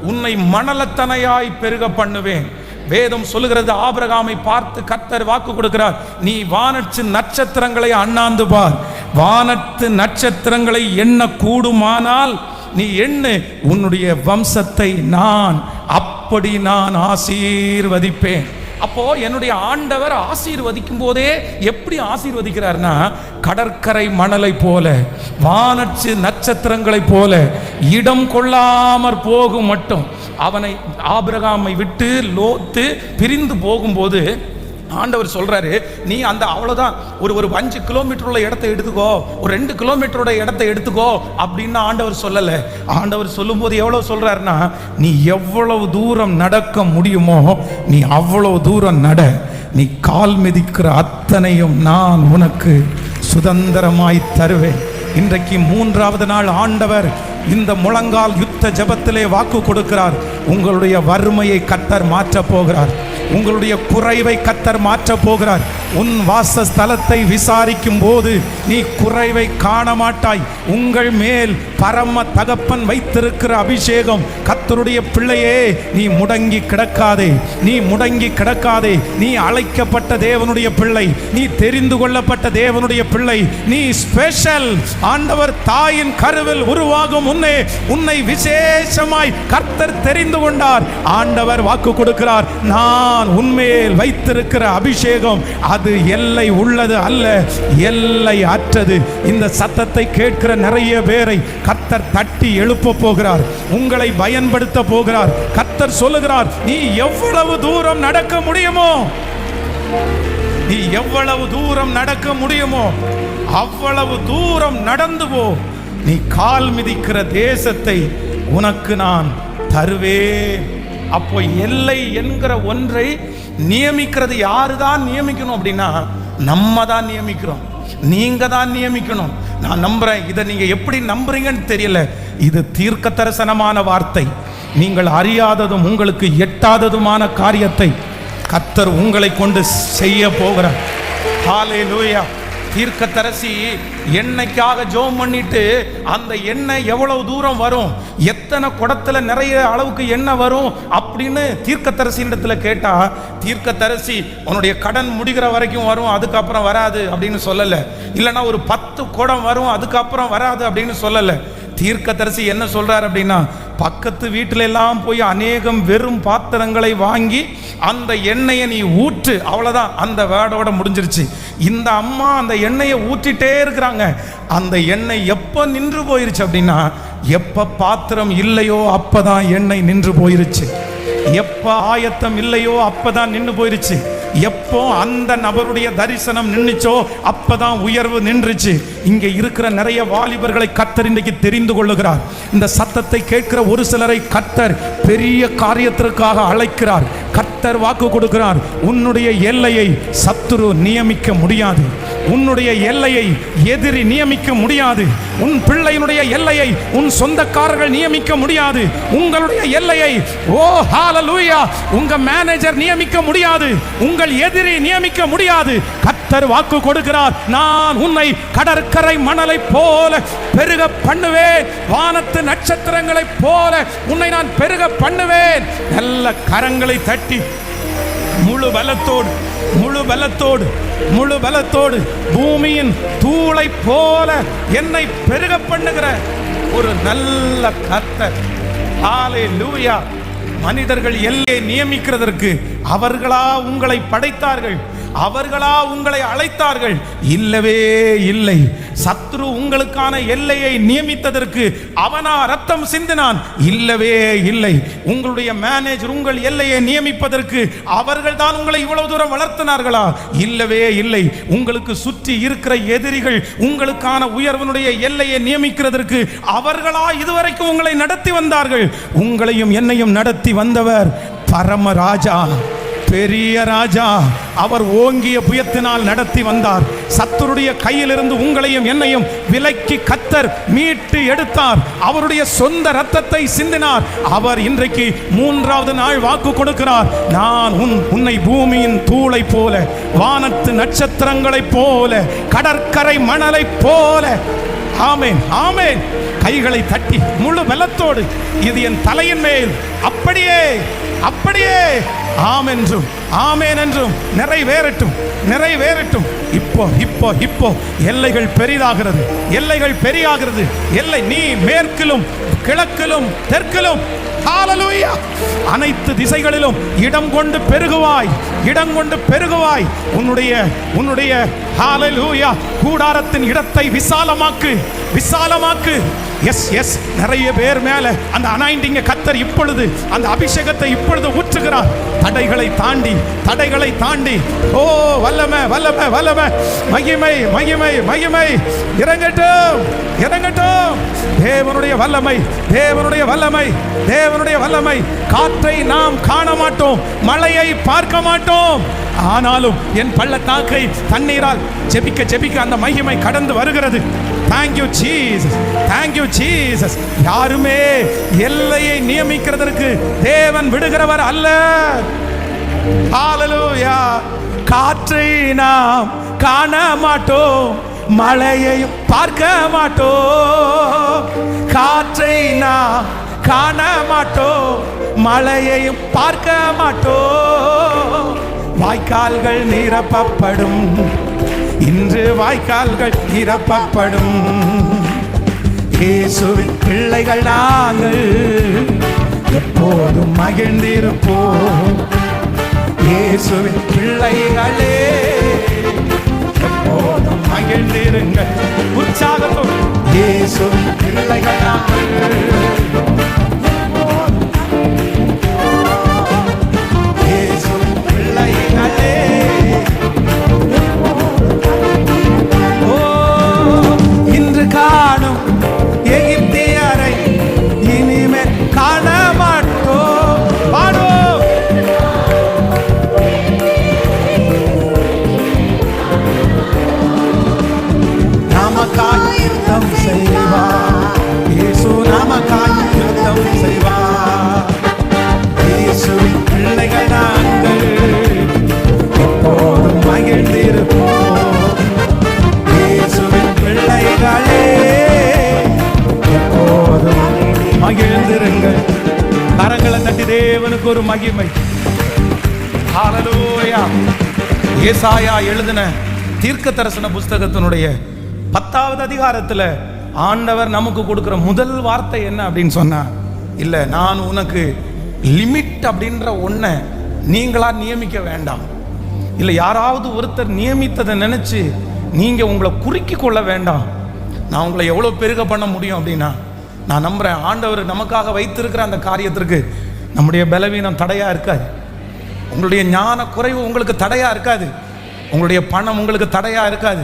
Speaker 1: உன்னை மணலத்தனையாய் பெருக பண்ணுவேன். வேதம் சொல்லுகிறது, ஆபிரகாமை பார்த்து கர்த்தர் வாக்கு கொடுக்கிறார், நீ வானத்து நட்சத்திரங்களை அண்ணாந்து பார், வானத்து நட்சத்திரங்களை எண்ண கூடுமானால் நீ எண்ணு, உன்னுடைய வம்சத்தை நான் ஆசீர்வதிப்பேன். அப்போ என்னுடைய ஆண்டவர் ஆசீர்வதிக்கும் போதே எப்படி ஆசீர்வதிக்கிறார்னா, கடற்கரை மணலை போல, வானத்து நட்சத்திரங்களை போல இடம் கொள்ளாமற் போகும் மட்டும். அவனை ஆபிரகாமை விட்டு லோத்து பிரிந்து போகும்போது ஆண்டவர் சொல்றாரு, நீ அவ்வளவுதான் ஒரு 5 கிலோமீட்டர் உள்ள இடத்தை எடுத்துக்கோ, ஒரு 2 கிலோமீட்டரோட இடத்தை எடுத்துக்கோ அப்படின்னு ஆண்டவர் சொல்லல. ஆண்டவர் சொல்லும் போது எவ்வளவு சொல்றாருன்னா, நீ எவ்வளவு தூரம் நடக்க முடியுமோ நீ அவ்வளவு தூரம் நட, நீ கால் மிதிக்கிற அத்தனையும் நான் உனக்கு சுதந்திரமாய் தருவேன். இன்றைக்கு 3வது நாள் ஆண்டவர் இந்த முழங்கால் யுத்த ஜெபத்திலே வாக்கு கொடுக்கிறார், உங்களுடைய வறுமையை கர்த்தர் மாற்ற போகிறார், உங்களுடைய குறைவை கர்த்தர் மாற்ற போகிறார். உன் வாசஸ்தலத்தை விசாரிக்கும் போது நீ குறைவை காண மாட்டாய். உங்கள் மேல் பரம தகப்பன் வைத்திருக்கிற அபிஷேகம். கர்த்தருடைய பிள்ளையே, நீ முடங்கி கிடக்காதே, நீ முடங்கி கிடக்காதே. நீ அழைக்கப்பட்ட தேவனுடைய பிள்ளை, நீ தெரிந்து கொள்ளப்பட்ட தேவனுடைய பிள்ளை, நீ ஸ்பெஷல். ஆண்டவர் தாயின் கருவில் உருவாகும் முன்னே உன்னை விசேஷமாய் கர்த்தர் தெரிந்து கொண்டார். ஆண்டவர் வாக்கு கொடுக்கிறார், நான் உன்மேல் வைத்திருக்கிற அபிஷேகம் அது எல்லை உள்ளது அல்ல, எல்லை அற்றது. இந்த சத்தத்தை கேட்கிற நிறைய பேரை கர்த்தர் தட்டி எழுப்ப போகிறார், உங்களை பயன்படுத்த போகிறார். கர்த்தர் சொல்லுகிறார், நீ எவ்வளவு தூரம் நடக்க முடியுமோ, நீ எவ்வளவு தூரம் நடக்க முடியுமோ அவ்வளவு தூரம் நடந்து போ. நீ கால் மிதிக்கிற தேசத்தை உனக்கு நான் தருவேன். அப்போ எல்லை என்கிற ஒன்றை நியமிக்கிறது யாருதான் நியமிக்கணும் அப்படின்னா, நம்ம தான் நியமிக்கிறோம், நீங்க தான் நியமிக்கணும். நான் நம்புறேன். இதை நீங்க எப்படி நம்புறீங்கன்னு தெரியல. இது தீர்க்க தரிசனமான வார்த்தை. நீங்கள் அறியாததும் உங்களுக்கு எட்டாததுமான காரியத்தை கர்த்தர் உங்களை கொண்டு செய்ய போகிறார். ஹல்லேலூயா. தீர்க்கதரிசி எண்ணெய்க்காக ஜெபம் பண்ணிட்டு அந்த எண்ணெய் எவ்வளவு தூரம் வரும், எத்தனை குடத்துல நிறைய அளவுக்கு எண்ணெய் வரும் அப்படின்னு தீர்க்கதரிசியிடத்துல கேட்டா, தீர்க்கதரிசி உன்னுடைய கடன் முடிகிற வரைக்கும் வரும், அதுக்கப்புறம் வராது அப்படின்னு சொல்லல. இல்லைன்னா ஒரு 10 குடம் வரும், அதுக்கப்புறம் வராது அப்படின்னு சொல்லல. தீர்க்கதரிசி என்ன சொல்றார் அப்படின்னா, பக்கத்து வீட்டில எல்லாம் போய் அநேகம் வெறும் பாத்திரங்களை வாங்கி அந்த எண்ணெயை நீ ஊற்று, அவ்வளவுதான். அந்த வேர்டோட முடிஞ்சிருச்சு. இந்த அம்மா அந்த எண்ணெயை ஊற்றிட்டே இருக்கிறாங்க. அந்த எண்ணெய் எப்ப நின்று போயிருச்சு அப்படின்னா, எப்ப பாத்திரம் இல்லையோ அப்பதான் எண்ணெய் நின்று போயிருச்சு, எப்ப ஆயத்தம் இல்லையோ அப்பதான் நின்று போயிருச்சு, எப்போ அந்த நபருடைய தரிசனம் நின்றுச்சோ அப்பதான் உயர்வு நின்றுச்சு. இங்க இருக்கிற நிறைய வாலிபர்களை கர்த்தர் இன்றைக்கு தெரிந்து கொள்ளுகிறார். இந்த சத்தத்தை கேட்கிற ஒரு சிலரை கர்த்தர் பெரிய காரியத்திற்காக அழைக்கிறார். கர்த்தர் வாக்கு கொடுக்கிறார், உன்னுடைய எல்லையை சத்துரு நியமிக்க முடியாது, உன்னுடைய எல்லையை எதிரி நியமிக்க முடியாது, உன் பிள்ளையினுடைய எல்லையை உன் சொந்தக்காரர்கள் நியமிக்க முடியாது, உங்களுடைய எல்லையை ஓ ஹல்லேலூயா உங்க மேனேஜர் நியமிக்க முடியாது, உங்கள் எதிரி நியமிக்க முடியாது. கர்த்தர் வாக்கு கொடுக்கிறார், நான் உன்னை கடற்கரை மணலை போல பெருக பண்ணுவேன், வானத்து நட்சத்திரங்களை போல உன்னை நான் பெருக பண்ணுவேன். நல்ல கரங்களை தட்டி முழு பலத்தோடு முழு பலத்தோடு முழு பலத்தோடு பூமியின் தூளை போல என்னை பெருக பண்ணுகிற ஒரு நல்ல கர்த்தர். ஹல்லேலூயா. மனிதர்கள் எல்லையை நியமிக்கிறதற்கு அவர்களா உங்களை படைத்தார்கள்? அவர்களா உங்களை அழைத்தார்கள்? இல்லவே இல்லை. சத்ரு உங்களுக்கான எல்லையை நியமித்ததற்கு அவனா ரத்தம் சிந்தினான்? இல்லவே இல்லை. உங்களுடைய மேனேஜர் உங்கள் எல்லையை நியமிப்பதற்கு அவர்கள் தான் உங்களை இவ்வளவு தூரம் வளர்த்தினார்களா? இல்லவே இல்லை. உங்களுக்கு சுற்றி இருக்கிற எதிரிகள் உங்களுக்கான உயர்வனுடைய எல்லையை நியமிக்கிறதற்கு அவர்களா இதுவரைக்கும் உங்களை நடத்தி வந்தார்கள்? உங்களையும் என்னையும் நடத்தி வந்தவர் பரமராஜா, பெரிய ராஜா. அவர் ஓங்கிய புயத்தினால் நடத்தி வந்தார். சத்துருடைய கையிலிருந்து உங்களையும் என்னையும் விலக்கி கர்த்தர் மீட்டு எடுத்தார். அவருடைய சொந்த இரத்தத்தை சிந்தினார். அவர் இன்றைக்கு மூன்றாவது நாள் வாக்கு கொடுக்கிறார். நான் உன்னை பூமியின் தூளை போல, வானத்து நட்சத்திரங்களைப் போல, கடற்கரை மணலைப் போல. ஆமென், ஆமென். கைகளை தட்டி முழு பலத்தோடு இது என் தலையின் மேல் அப்படியே அப்படியே ஆமென்றும் ஆமென் என்றும் நிறைவேறட்டும், நிறைவேறட்டும். இப்போ இப்போ இப்போ எல்லைகள் பெரிதாகிறது, எல்லைகள் பெரியாகிறது. எல்லை நீ மேற்கிலும் கிழக்கிலும் தெற்கிலும், ஹல்லேலூயா, அனைத்து திசைகளிலும் இடம் கொண்டு பெருகுவாய், இடம் கொண்டு பெருகுவாய். உன்னுடைய ஹல்லேலூயா கூடாரத்தின் இடத்தை விசாலமாக்கு, விசாலமாக்கு. S S. நிறைய பேர் மேல அந்த அனாயிண்டிங்க கர்த்தர் இப்பொழுது அந்த அபிஷேகத்தை இப்பொழுது ஊற்றுகிறார். தடைகளை தாண்டி, தடைகளை தாண்டி. ஓ வல்லமை, வல்லமை, வல்லமை, மகிமை, மகிமை, மகிமை. இறங்கட்டும், இறங்கட்டும். தேவனுடைய வல்லமை, தேவனுடைய வல்லமை, தேவனுடைய வல்லமை. காற்றை நாம் காண மாட்டோம், மழையை பார்க்க மாட்டோம். ஆனாலும் என் பள்ளத்தாக்கை தண்ணீரால் ஜெபிக்க ஜெபிக்க அந்த மகிமை கடந்து வருகிறது. Thank you Jesus, thank you Jesus. யாருமே எல்லையை நியமிக்கிறதற்கு தேவன் விடுகிறவர் அல்ல. ஹல்லேலூயா. காற்றை நாம் காண மாட்டோம், மழையையும் பார்க்க மாட்டோம். காற்றை நாம் காண மாட்டோம், மழையையும் பார்க்க மாட்டோம். வாய்க்கால்கள் நிரப்பப்படும், இன்று வாய்க்கால்கள் நிரப்பப்படும். இயேசுவின் பிள்ளைகள் நாங்கள் எப்போதும் மகிழ்ந்திருப்போம். இயேசுவின் பிள்ளைகளே எப்போதும் மகிழ்ந்திருங்கள். உற்சாகத்தோடு இயேசுவின் பிள்ளைகள் நாங்கள், இயேசுவின் பிள்ளைகளே. இன்று காணும் எகிப்தியரை இனிமேல் காண மாட்டோம். பாடுவோம். நமக்காய் யுத்தம் செய்வார் இயேசு, நமக்காய் யுத்தம் செய்வார். இயேசுவின் பிள்ளைகள் நாங்கள் எப்போதும் மகிழ்ந்திருப்போம். இயேசுவின் பிள்ளைகளே எப்போதும் மகிழ்ந்திருங்கள். கரங்களை தட்டி தேவனுக்கு ஒரு மகிமை. ஹல்லேலூயா. ஏசாயா எழுதின தீர்க்க தரிசன புஸ்தகத்தினுடைய 10வது அதிகாரத்தில் ஆண்டவர் நமக்கு கொடுக்கிற முதல் வார்த்தை என்ன அப்படின்னு சொன்னா, இல்லை நான் உனக்கு லிமிட் அப்படின்ற ஒன்றை நீங்களா நியமிக்க வேண்டாம். இல்லை யாராவது ஒருத்தர் நியமித்ததை நினைச்சு நீங்க உங்களை குறுக்கி கொள்ள வேண்டாம். நான் உங்களை எவ்வளோ பெருக பண்ண முடியும் அப்படின்னா, நான் நம்புறேன் ஆண்டவர் நமக்காக வைத்திருக்கிற அந்த காரியத்திற்கு நம்முடைய பலவீனம் தடையா இருக்காது. உங்களுடைய ஞான குறைவு உங்களுக்கு தடையா இருக்காது. உங்களுடைய பணம் உங்களுக்கு தடையா இருக்காது.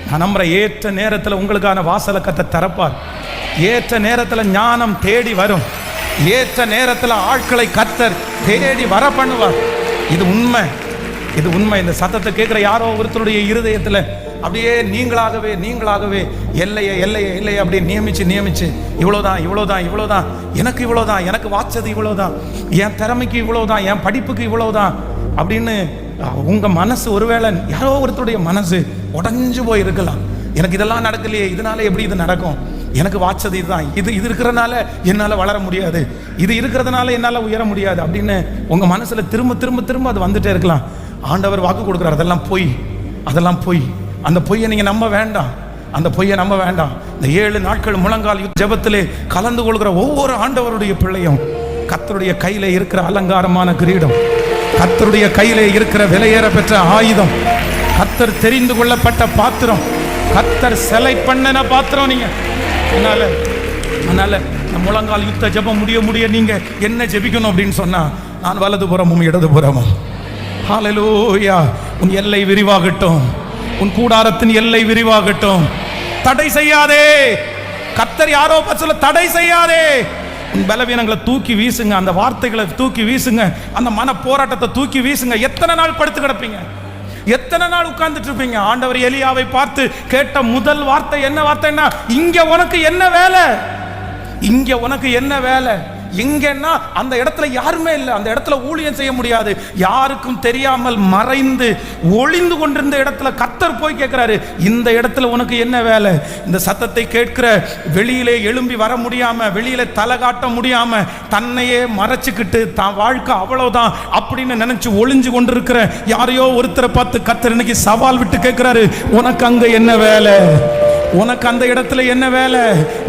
Speaker 1: நான் நம்புறேன் ஏற்ற நேரத்தில் உங்களுக்கான வாசலை கர்த்தர் திறப்பார். ஏற்ற நேரத்தில் ஞானம் தேடி வரும். ஏற்ற நேரத்தில் ஆட்களை கர்த்தர் தேடி வர பண்ணுவார். இது உண்மை, இது உண்மை. இந்த சத்தத்தை கேட்குற யாரோ ஒருத்தருடைய இருதயத்தில் அப்படியே நீங்களாகவே நீங்களாகவே எல்லையை எல்லையை எல்லையை அப்படியே நியமிச்சு இவ்வளோதான் இவ்வளோதான் இவ்வளோதான், எனக்கு இவ்வளோதான், எனக்கு வாச்சது இவ்வளோதான், என் திறமைக்கு இவ்வளோதான், என் படிப்புக்கு இவ்வளோதான் அப்படின்னு உங்கள் மனசு, ஒருவேளை யாரோ ஒருத்தருடைய மனசு உடஞ்சு போய் இருக்கலாம். எனக்கு இதெல்லாம் நடக்கலையே, இதனால எப்படி இது நடக்கும், எனக்கு வாச்சது இதுதான், இது இருக்கிறதுனால என்னால் வளர முடியாது, இது இருக்கிறதுனால என்னால் உயர முடியாது அப்படின்னு உங்கள் மனசில் திரும்ப திரும்ப திரும்ப அது வந்துட்டே இருக்கலாம். ஆண்டவர் வாக்கு கொடுக்குறார், அதெல்லாம் போய், அதெல்லாம் போய், அந்த பொய்யை நீங்கள் நம்ப வேண்டாம். அந்த பொய்யை நம்ப வேண்டாம். இந்த 7 நாட்கள் முழங்கால் ஜெபத்திலே கலந்து கொள்கிற ஒவ்வொரு ஆண்டவருடைய பிள்ளையும் கர்த்தருடைய கையிலே இருக்கிற அலங்காரமான கிரீடம், கர்த்தருடைய கையிலே இருக்கிற விலையேற பெற்ற ஆயுதம், கர்த்தர் தெரிந்து கொள்ளப்பட்ட பாத்திரம், கர்த்தர் செலக்ட் பண்ணன பாத்திரம் நீங்க. அதனால இந்த முழங்கால் யுத்த ஜெபம் முடிய நீங்க என்ன ஜெபிக்கணும் அப்படின்னு சொன்னா, நான் வலதுபுறமும் இடதுபுறமும், ஹல்லேலூயா, உன் எல்லை விரிவாகட்டும், உன் கூடாரத்தின் எல்லை விரிவாகட்டும். தடை செய்யாதே. கர்த்தர் யாரோ சொல்ல தடை செய்யாதே. உன் பலவீனங்களை தூக்கி வீசுங்க, அந்த வார்த்தைகளை தூக்கி வீசுங்க, அந்த மன போராட்டத்தை தூக்கி வீசுங்க. எத்தனை நாள் படுத்து கிடப்பீங்க? எத்தனை நாள் உட்கார்ந்துட்டு இருப்பீங்க? ஆண்டவர் எலியாவை பார்த்து கேட்ட முதல் வார்த்தை என்ன வார்த்தைன்னா, இங்க உனக்கு என்ன வேலை? இங்க உனக்கு என்ன வேலை? எங்கன்னா அந்த இடத்துல யாருமே இல்லை, அந்த இடத்துல ஊழியம் செய்ய முடியாது. யாருக்கும் தெரியாமல் மறைந்து ஒளிந்து கொண்டிருந்த இடத்துல கர்த்தர் போய் கேட்கிறாரு, இந்த இடத்துல உனக்கு என்ன வேலை? இந்த சத்தத்தை கேட்கிற வெளியிலே எழும்பி வர முடியாம, வெளியில தலை காட்ட முடியாம, தன்னையே மறைச்சுக்கிட்டு தான் வாழ்க்கை அவ்வளவுதான் அப்படின்னு நினைச்சு ஒளிஞ்சு கொண்டிருக்கிற யாரையோ ஒருத்தரை பார்த்து கர்த்தர் இன்னைக்கு சவால் விட்டு கேட்கிறாரு, உனக்கு அங்க என்ன வேலை? உனக்கு அந்த இடத்துல என்ன வேலை?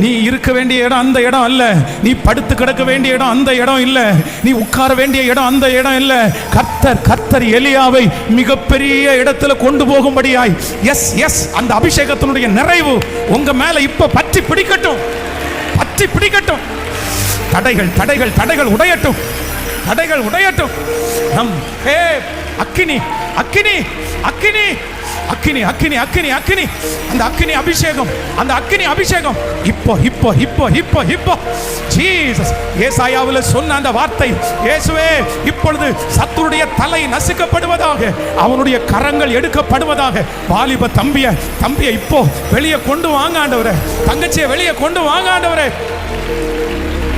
Speaker 1: நீ இருக்க வேண்டிய இடம் அந்த இடம் அல்ல, நீ படுத்து கிடக்க வேண்டிய இடம் அந்த இடம் இல்ல, நீ உட்கார வேண்டிய இடம் அந்த இடம் இல்ல. கர்த்தர் எலியாவை மிகப்பெரிய இடத்துல கொண்டு போகும்படியாய், எஸ் அந்த அபிஷேகத்தினுடைய நிறைவு உங்க மேல இப்ப பற்றி பிடிக்கட்டும், பற்றி பிடிக்கட்டும். தடைகள் உடையட்டும், தடைகள் உடையட்டும். நம் அக்கினி அக்கினி அக்கினி அக்கினி அக்கினி அக்கினி அக்கினி அந்த அக்கினி அபிஷேகம், அந்த அக்கினி அபிஷேகம் இப்போ இப்போ இப்போ இப்போ இப்போ ஜீசஸ் ஏசாயாவில் சொன்ன அந்த வார்த்தை, இயேசுவே இப்பொழுது சத்துருடைய தலை நசுக்கப்படுவதாக, அவனுடைய கரங்கள் எடுக்கப்படுவதாக. வாலிப தம்பியை இப்போ வெளியே கொண்டு வாங்க ஆண்டவரே, தங்கச்சியை வெளியே கொண்டு வாங்க ஆண்டவரே.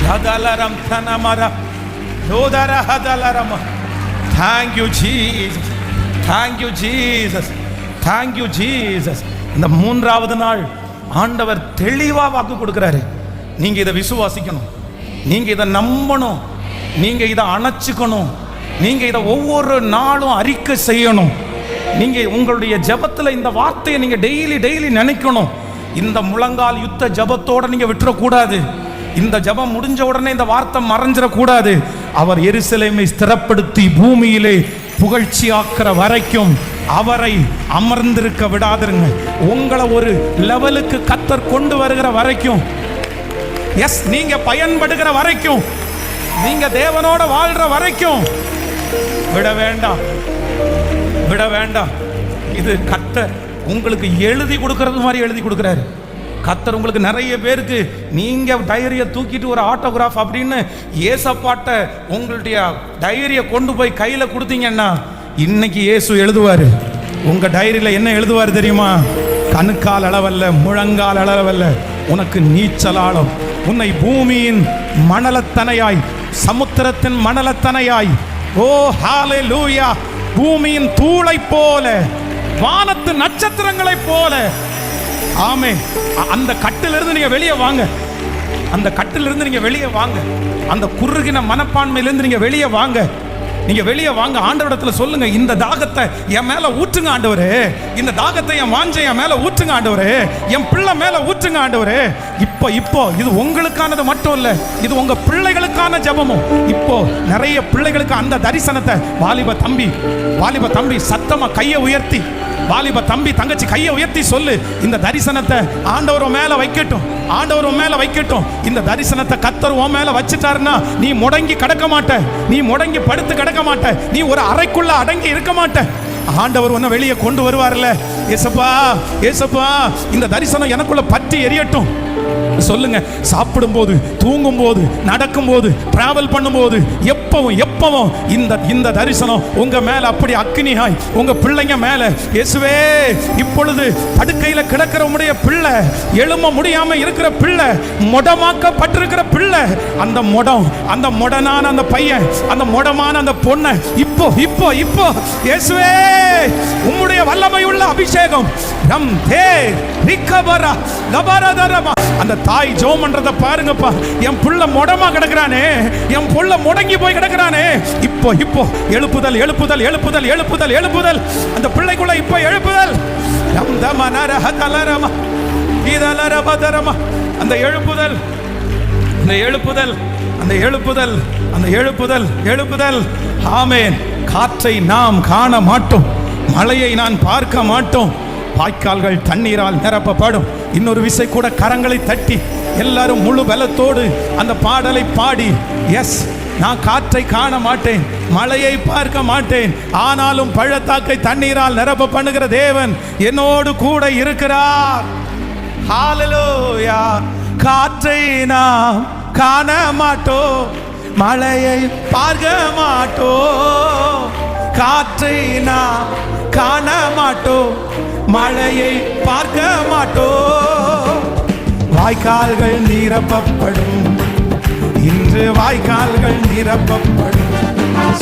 Speaker 1: ஹதலரம் தனமர லோதர ஹதலரம். Thank you Jesus, thank you Jesus, thank you Jesus. இந்த 3வது நாள் ஆண்டவர் தெளிவா வாக்கு கொடுக்கிறாரு. நீங்க இதை விசுவாசிக்கணும், நீங்க இதை நம்பணும், நீங்க இதை அணைச்சுக்கணும், நீங்க இதை ஒவ்வொரு நாளும் அறிக்கை செய்யணும். நீங்க உங்களுடைய ஜெபத்துல இந்த வார்த்தையை நீங்க டெய்லி நினைக்கணும். இந்த முழங்கால் யுத்த ஜெபத்தோட நீங்க விட்டுறக்கூடாது. இந்த ஜெபம் முடிஞ்ச உடனே இந்த வார்த்தை மறைஞ்சிடக்கூடாது. அவர் எருசலேமை ஸ்திரப்படுத்தி பூமியிலே புகழ்ச்சியாக்குற வரைக்கும் அவரை அமர்ந்திருக்க விடாதிருங்க. உங்களை ஒரு லெவலுக்கு கர்த்தர் கொண்டு வருகிற வரைக்கும், எஸ் நீங்க பயன்படுகிற வரைக்கும், நீங்க தேவனோட வாழ்ற வரைக்கும் விட வேண்டாம், விட வேண்டாம். இது கர்த்தர் உங்களுக்கு எழுதி கொடுக்கறது மாதிரி எழுதி கொடுக்கிறாரு. கர்த்தர் உங்களுக்கு நிறைய பேருக்கு நீங்க டைரியை தூக்கிட்டு ஒரு ஆட்டோகிராஃப் அப்படின்னு ஏசப்பாட்ட உங்களுடைய டைரியை கொண்டு போய் கையில கொடுத்தீங்கன்னா, இன்னைக்கு இயேசு எழுதுவாரு. உங்க டைரியில என்ன எழுதுவாரு தெரியுமா? கணுக்கால் அளவல்ல, முழங்கால் அளவல்ல, உனக்கு நீச்சலாளம், உன்னை பூமியின் மணலத்தனையாய், சமுத்திரத்தின் மணலத்தனையாய், ஓ ஹல்லேலூயா, பூமியின் தூளை போல, வானத்து நட்சத்திரங்களை போல. ஆமே. அந்த கட்டிலிருந்து நீங்க வெளியே வாங்க, அந்த கட்டிலிருந்து நீங்க வெளியே வாங்க, அந்த குறுகின மனப்பான்மையிலிருந்து நீங்க வெளியே வாங்க, நீங்க வெளியே வாங்க. ஆண்டவரிடத்துல சொல்லுங்க, இந்த தாகத்தை என் மேல ஊற்றுங்க ஆண்டவரே, இந்த தாகத்தை என் வாஞ்சை என் மேல ஊற்றுங்க ஆண்டவரே, என் பிள்ளை மேல ஊற்றுங்க ஆண்டவரே. இப்போ இது உங்களுக்கானது மட்டும் இல்ல, இது உங்க பிள்ளைகளுக்கான ஜெபமும். இப்போ நிறைய பிள்ளைகளுக்கு அந்த தரிசனத்தை, வாலிப தம்பி சத்தமா கையை உயர்த்தி, வாலிப தம்பி தங்கச்சி கையை உயர்த்தி சொல்லு, இந்த தரிசனத்தை ஆண்டவர் மேல வைக்கட்டும், ஆண்டவர் மேல வைக்கட்டும். இந்த தரிசனத்தை கர்த்தர் உன் மேல வச்சிட்டாருன்னா நீ முடங்கி கிடக்க மாட்ட, நீ முடங்கி படுத்து கிடக்க மாட்ட, நீ ஒரு அறைக்குள்ள அடங்கி இருக்க மாட்ட. ஆண்டவர் உன்னை வெளியே கொண்டு வருவார்ல. ஏசப்பா ஏசப்பா, இந்த தரிசனம் எனக்குள்ள பற்றி எரியட்டும் சொல்லுங்க. சாப்பிடும் போது, தூங்கும் போது, நடக்கும் போது, டிராவல் பண்ணும்போது, எப்பவும் இந்த தரிசனம் உங்க மேல அப்படி அக்னியாய் உங்க பிள்ளைங்க மேல. இயேசுவே, இப்பொழுது படுக்கையில கிடக்கிற உம்முடைய பிள்ளை, எழும்ப முடியாம இருக்கிற பிள்ளை, முடமாக்கப்பட்டிருக்கிற பிள்ளை, அந்த முடனான அந்த பையன், அந்த முடமான அந்த பொண்ணை இப்போ இயேசுவே உம்முடைய வல்லமையுள்ள அபிஷேகம் ரம் தே ரிகபரா கபரதரமா. அந்த தாய் ஜெபம் பண்றத பாருங்கப்பா. என் புள்ள முடமா கிடக்குறானே, என் புள்ள முடங்கி போய் கிடக்குறானே, இப்போ எழுப்புதல் எழுப்புதல் எழுப்புதல் எழுப்புதல் எழுப்புதல். அந்த பிள்ளைக்குள்ள இப்போ எழுப்புதல். ரம் தமனர ஹதலரமா இதலரபதரமா. அந்த எழுப்புதல், அந்த எழுப்புதல், அந்த எழுப்புதல், அந்த எழுப்புதல், எழுப்புதல். ஆமென். காற்றை நாம் காண மாட்டோம், மழையை நான் பார்க்க மாட்டோம், வாய்க்கால்கள் தண்ணீரால் நிரப்பப்படும். இன்னொரு விசை கூட கரங்களை தட்டி எல்லாரும் முழு பலத்தோடு அந்த பாடலை பாடி, எஸ், நான் காற்றை காண மாட்டேன், மழையை பார்க்க மாட்டேன், ஆனாலும் பள்ளத்தாக்கை தண்ணீரால் நிரப்ப பண்ணுகிற தேவன் என்னோடு கூட இருக்கிறார். ஹalleluya. காற்றை நாம் காண மாட்டோம், மழையை பார்க்க மாட்டோம், காற்றை நாம் காண மாட்டோம், மழையை பார்க்க மாட்டோம். வாய்க்கால்கள் நிரப்பப்படும், இன்று வாய்க்கால்கள் நிரப்பப்படும்.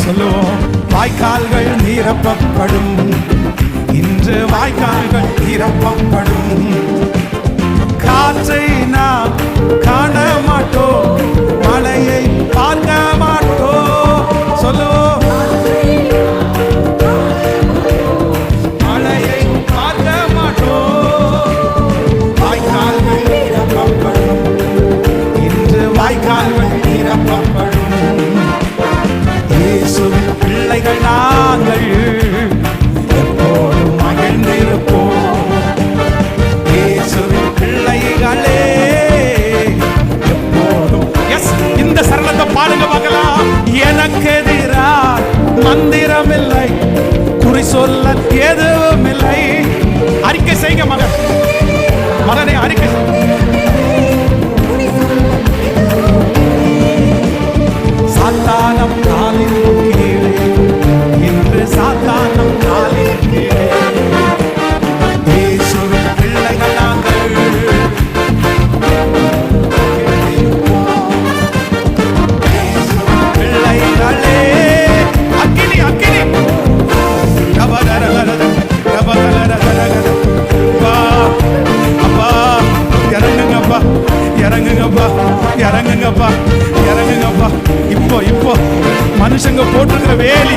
Speaker 1: சொல்லுவோம், வாய்க்கால்கள் நிரப்பப்படும், இன்று வாய்க்கால்கள் நிரப்பப்படும். காற்றை நாம் காண மாட்டோம், மழையை பார்க்க மாட்டோம். சொல்லுவோம், மழையை பார்க்க மாட்டோம். வாய்க்கால்கள் நிரப்பப்படும், இன்று வாய்க்கால்கள் நிரப்பப்படும். இயேசுவின் பிள்ளைகள் நாங்கள் எப்போதும் மகிழ்ந்திருப்போம். இயேசுவின் பிள்ளைகளே எப்போதும். எஸ், இந்த சரணத்தை பாடுங்க பார்க்கலாம். எனக்கு எதிராக மந்திரமில்லை, குறி சொல்ல எதுவும் இல்லை. அறிக்கை செய்யுங்க மகன், மகனே அறிக்கை. சாத்தானம் காலின் கீழே, இன்று சாத்தானம் காலின் கீழே. இயேசுவின் பிள்ளைகள் நாங்கள் பிள்ளைகளே. அக்கினி அக்கினி அப்பா, இறங்குங்கப்பா, இறங்குங்கப்பா, இறங்குங்கப்பா, இறங்குங்கப்பா. இப்போ இப்போ மனுஷங்க போட்டிருக்கிற வேலி,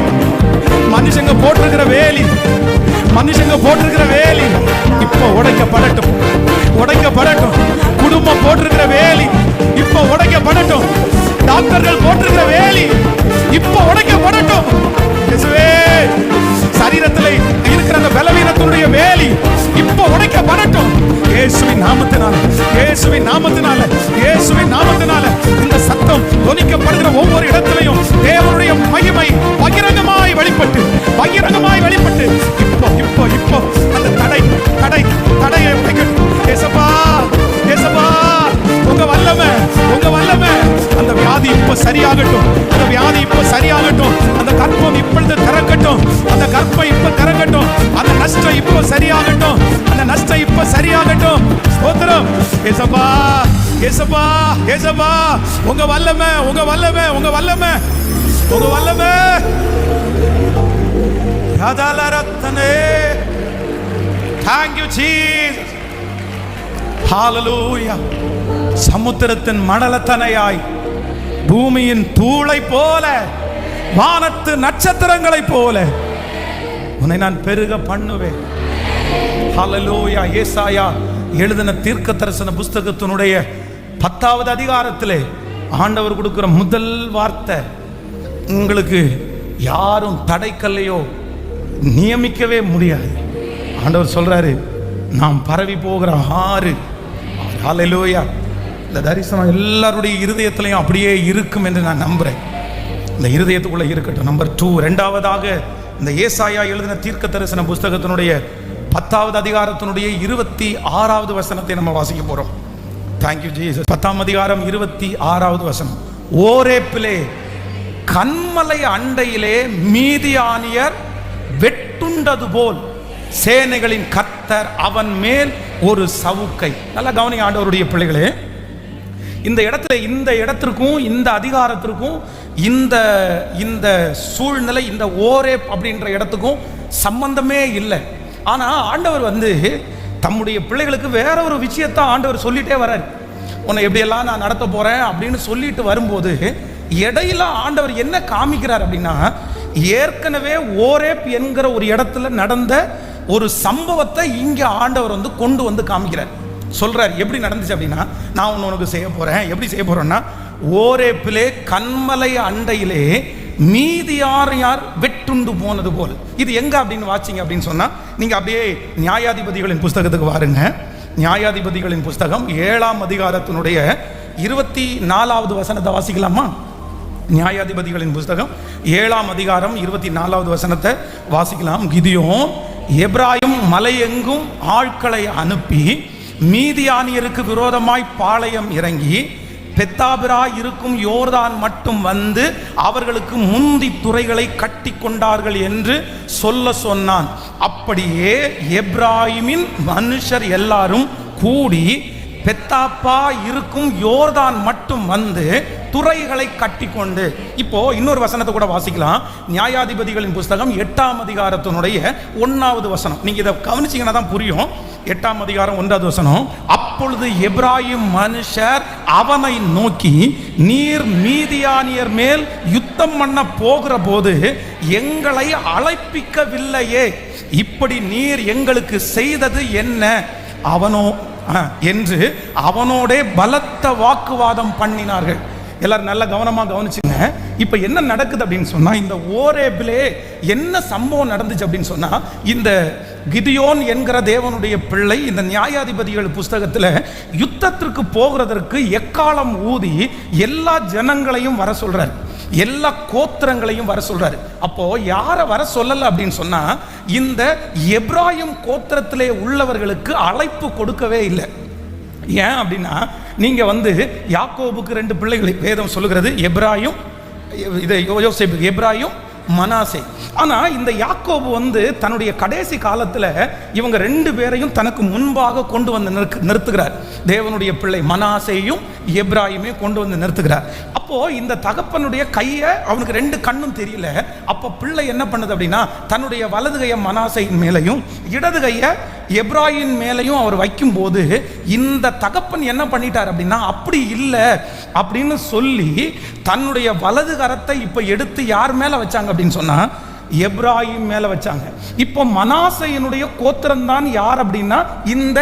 Speaker 1: மனுஷங்க போட்டிருக்கிற வேலி, மனுஷங்க போட்டிருக்கிற வேலி இப்போ உடைக்கப்படட்டும், உடைக்கப்படட்டும். குடும்பம் போட்டிருக்கிற வேலி இப்போ உடைக்கப்படட்டும். டாக்டர்கள் போட்டிருக்கிற வேலி இப்போ உடைக்கப்படட்டும். சரீரத்தில் இருக்கிற அந்த பலவீனத்தினுடைய வேலி இப்போ உடைக்கப்படட்டும். இயேசுவின் நாமத்தினால, இயேசுவின் நாமத்தினால, இயேசுவின் நாமத்தினால இந்த சத்தம் தொனிக்கப்படுகிற ஒவ்வொரு இடத்திலையும் தேவனுடைய மகிமை பகிரங்கமாய் வெளிப்பட்டு, பகிரங்கமாய் வெளிப்பட்டு இப்போ இப்போ இப்போ அந்த தடை தடை தடையை உடைக்கட்டும். ஏசப்பா, ஏசப்பா, உங்க வல்லமை, உங்க வல்லமை. அந்த வியாதி இப்போ சரியாகட்டும், அந்த வியாதி இப்போ சரியாகட்டும், அந்த கர்ப்பம் இப்பொழுது திறக்கட்டும், அந்த கர்ப்பம் இப்போ திறக்கட்டும், அந்த நஷ்டம் இப்போ சரியாகட்டும், அந்த நஷ்டம் இப்போ சரியாகட்டும். ஸ்தோத்திரம் ஏசப்பா, ஏசப்பா, ஏசப்பா. உங்க வல்லமை, உங்க வல்லமை, உங்க வல்லமை, உங்க வல்லமை. யாதாலரத்தனே. Thank you Jesus. Hallelujah. சமுத்திரத்தின் மணலத்தனையாய், பூமியின் தூளை போல, வானத்து நட்சத்திரங்களை போல உன்னை நான் பெருக பண்ணுவேன். ஹல்லேலூயா. ஏசாயா எழுதின தீர்க்க தரிசன புஸ்தகத்தினுடைய 10வது அதிகாரத்திலே ஆண்டவர் கொடுக்கிற முதல் வார்த்தை, உங்களுக்கு யாரும் தடைக்கல்லையோ நியமிக்கவே முடியாது. ஆண்டவர் சொல்றாரு, நாம் பரவி போகிற ஆறு. ஹல்லேலூயா. இந்த தரிசனம் எல்லாருடைய இருதயத்திலையும் அப்படியே இருக்கும் என்று நான் நம்புறேன். இந்த இருதயத்துக்குள்ள இருக்கட்டும். நம்பர் 2, இரண்டாவதாக இந்த ஏசாயா எழுதின தீர்க்க தரிசன புஸ்தகத்தினுடைய 10வது அதிகாரத்தினுடைய 26வது வசனத்தை நம்ம வாசிக்க போறோம். Thank you Jesus. 10ஆம் அதிகாரம் 26வது வசனம். ஓரேப்பிலே கன்மலை அண்டையிலே மீதியானியர் வெட்டுண்டது போல் சேனைகளின் கர்த்தர் அவன் மேல் ஒரு சவுக்கை. நல்லா கவனிங்க ஆண்டவருடைய பிள்ளைகளே. இந்த இடத்துல, இந்த இடத்திற்கும் இந்த அதிகாரத்திற்கும் இந்த இந்த சூழ்நிலை, இந்த ஓரேப் அப்படின்ற இடத்துக்கும் சம்பந்தமே இல்லை. ஆனா ஆண்டவர் தம்முடைய பிள்ளைகளுக்கு வேற ஒரு விஷயத்தை ஆண்டவர் சொல்லிட்டே வர்றார். உன்னை எப்படியெல்லாம் நான் நடத்த போறேன் அப்படின்னு சொல்லிட்டு வரும்போது இடையில ஆண்டவர் என்ன காமிக்கிறார் அப்படின்னா, ஏற்கனவே ஓரேப் என்கிற ஒரு இடத்துல நடந்த ஒரு சம்பவத்தை இங்க ஆண்டவர் கொண்டு வந்து காமிக்கிறார். சொல்றார். எப்படி நடந்துச்சு அப்படின்னா, நான் ஒன்று உனக்கு செய்ய போறேன். எப்படி செய்ய போறேன்னா, ஓரேப்பிலே கன்மலை அண்டையிலே மீதியார் வெட்டுண்டு போனது போல். இது எங்க அப்படின்னு வாச்சிங்க அப்படின்னு சொன்னா, நீங்க அப்படியே நியாயாதிபதிகளின் புஸ்தகத்துக்கு வாருங்க. நியாயாதிபதிகளின் புஸ்தகம் 7ஆம் அதிகாரத்தினுடைய 24வது வசனத்தை வாசிக்கலாமா? நியாயாதிபதிகளின் புஸ்தகம் 7ஆம் அதிகாரம் 24வது வசனத்தை வாசிக்கலாம். கிதியோன் எப்ராயிம் மலையெங்கும் ஆட்களை அனுப்பி மீதியானியருக்கு விரோதமாய் பாளையம் இறங்கி பெத்தாபிரா இருக்கும் யோர்தான் மட்டும் வந்து அவர்களுக்கு முந்தி துறைகளை கட்டி கொண்டார்கள் என்று சொல்ல சொன்னான். அப்படியே எப்ராயிமின் மனுஷர் எல்லாரும் கூடி பெத்தாப்பா இருக்கும் யோர்தான் மட்டும் வந்து துறைகளை கட்டி கொண்டு. இப்போ இன்னொரு வசனத்தை கூட வாசிக்கலாம். நியாயாதிபதிகளின் புஸ்தகம் 8ஆம் அதிகாரத்தினுடைய 1வது வசனம். நீங்க இதை கவனிச்சீங்கன்னா தான் புரியும். 8ஆம் அதிகாரம் 1வது வசனம். அப்பொழுது எப்ராயிம் மனுஷர் அவனை நோக்கி, நீர் மீதியானியர் மேல் யுத்தம் பண்ண போகிற போது எங்களை அழைப்பிக்கவில்லையே, இப்படி நீர் எங்களுக்கு செய்தது என்ன அவனோ என்று அவனோட பலத்த வாக்குவாதம் பண்ணினார்கள். எல்லாரும் நல்ல கவனமாக கவனிச்சுங்க. இப்போ என்ன நடக்குது அப்படின்னு சொன்னா, இந்த ஓரேபிலே என்ன சம்பவம் நடந்துச்சு அப்படின்னு சொன்னா, இந்த கிதியோன் என்கிற தேவனுடைய பிள்ளை இந்த நியாயாதிபதிகள் புஸ்தகத்தில் யுத்தத்திற்கு போகிறதற்கு எக்காலம் ஊதி எல்லா ஜனங்களையும் வர சொல்றாரு, எல்லா கோத்திரங்களையும் வர சொல்றாரு. அப்போ யாரை வர சொல்லல அப்படின்னு சொன்னா, இந்த எப்ராயிம் கோத்திரத்திலே உள்ளவர்களுக்கு அழைப்பு கொடுக்கவே இல்லை. ஏன் அப்படின்னா, நீங்க யாக்கோபுக்கு 2 பிள்ளைகளை வேதம் சொல்லுகிறது, எப்ராயிம், இது யோசேப்பு, எப்ராயிம் மனாசே. ஆனா இந்த யாக்கோபு தன்னுடைய கடைசி காலத்துல இவங்க 2 பேரையும் தனக்கு முன்பாக கொண்டு வந்து நிறுத்துகிறார். தேவனுடைய பிள்ளை மனாசேயும் எப்ராயிமே கொண்டு வந்து நிறுத்துகிறார். அப்போ இந்த தகப்பனுடைய கையை அவனுக்கு 2 கண்ணும் தெரியல. அப்போ பிள்ளை என்ன பண்ணுது அப்படின்னா, தன்னுடைய வலது கையை மனாசையின் மேலையும் இடது கையை எப்ராயின் மேலையும் அவர் வைக்கும் போது இந்த தகப்பன் என்ன பண்ணிட்டார் அப்படின்னா, அப்படி இல்லை அப்படின்னு சொல்லி தன்னுடைய வலது கரத்தை இப்ப எடுத்து யார் மேல வச்சாங்க அப்படின்னு சொன்னா, எப்ராயிம் மேல வச்சாங்க. இப்போ மனாசையினுடைய கோத்திரம் தான் யார் அப்படின்னா இந்த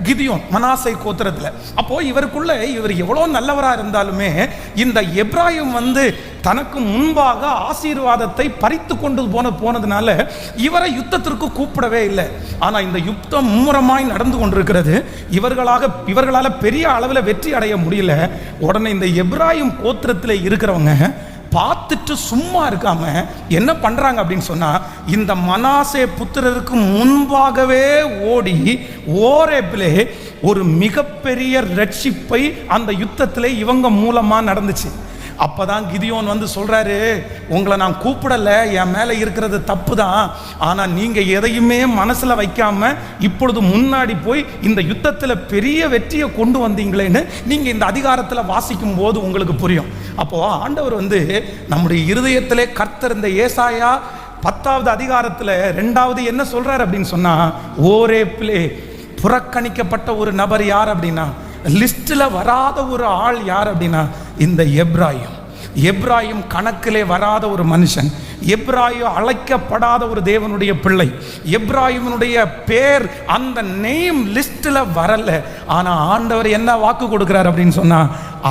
Speaker 1: கிதியோன், மனாசை கோத்திரத்துல. அப்போ இவருக்குள்ள இவர் எவ்வளவு நல்லவரா இருந்தாலுமே இந்த எப்ராயிம் தனக்கு முன்பாக ஆசீர்வாதத்தை பறித்து கொண்டு போனதுனால இவரை யுத்தத்திற்கு கூப்பிடவே இல்லை. ஆனா இந்த யுத்தம் மும்முரமாய் நடந்து கொண்டிருக்கிறது. இவர்களால பெரிய அளவில் வெற்றி அடைய முடியல. உடனே இந்த எப்ராயிம் கோத்திரத்தில் இருக்கிறவங்க பார்த்துட்டு சும்மா இருக்காம என்ன பண்றாங்க அப்படின்னு சொன்னா, இந்த மனாசே புத்திரருக்கு முன்பாகவே ஓடி ஓரேபிலே ஒரு மிகப்பெரிய ரட்சிப்பை அந்த யுத்தத்திலே இவங்க மூலமா நடந்துச்சு. அப்பதான் கிதியோன் சொல்றாரு, உங்களை நான் கூப்பிடல, என் மேல இருக்கிறது தப்பு தான், ஆனா நீங்க எதையுமே மனசுல வைக்காம இப்பொழுது முன்னாடி போய் இந்த யுத்தத்துல பெரிய வெற்றியை கொண்டு வந்தீங்களேன்னு நீங்க இந்த அதிகாரத்துல வாசிக்கும் போது உங்களுக்கு புரியும். அப்போ ஆண்டவர் நம்முடைய இருதயத்திலே கர்த்தர் இந்த ஏசாயா 10வது அதிகாரத்துல 2வது என்ன சொல்றாரு அப்படின்னு சொன்னா, ஓரேப்பிலே புறக்கணிக்கப்பட்ட ஒரு நபர் யார் அப்படின்னா, லிஸ்ட்ல வராத ஒரு ஆள் யார் அப்படின்னா இந்த எப்ராயிம். எப்ராயிம் கணக்கிலே வராத ஒரு மனுஷன், எப்ராயிம் அழைக்கப்படாத ஒரு தேவனுடைய பிள்ளை. எப்ராயிமுடைய பேர் அந்த நேம் லிஸ்ட்ல வரல. ஆனா ஆண்டவர் என்ன வாக்கு கொடுக்கிறார் அப்படின்னு சொன்னா,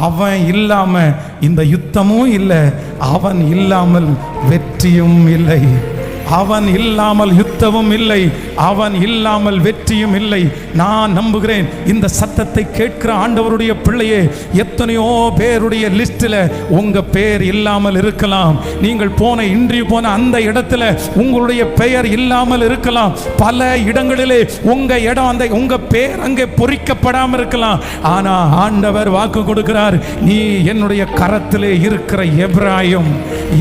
Speaker 1: அவன் இல்லாம இந்த யுத்தமும் இல்லை, அவன் இல்லாமல் வெற்றியும் இல்லை, அவன் இல்லாமல் யுத்தமும் இல்லை, அவன் இல்லாமல் வெற்றியும் இல்லை. நான் நம்புகிறேன் இந்த சத்தத்தை கேட்கிற ஆண்டவருடைய பிள்ளையே, எத்தனையோ பேருடைய லிஸ்டில் உங்க பேர் இல்லாமல் இருக்கலாம். நீங்கள் இன்றைய போன அந்த இடத்துல உங்களுடைய பெயர் இல்லாமல் இருக்கலாம். பல இடங்களிலே உங்க இடம் உங்க பேர் அங்கே பொறிக்கப்படாமல் இருக்கலாம். ஆனா ஆண்டவர் வாக்கு கொடுக்கிறார், நீ என்னுடைய கரத்திலே இருக்கிற எப்ராயிம்,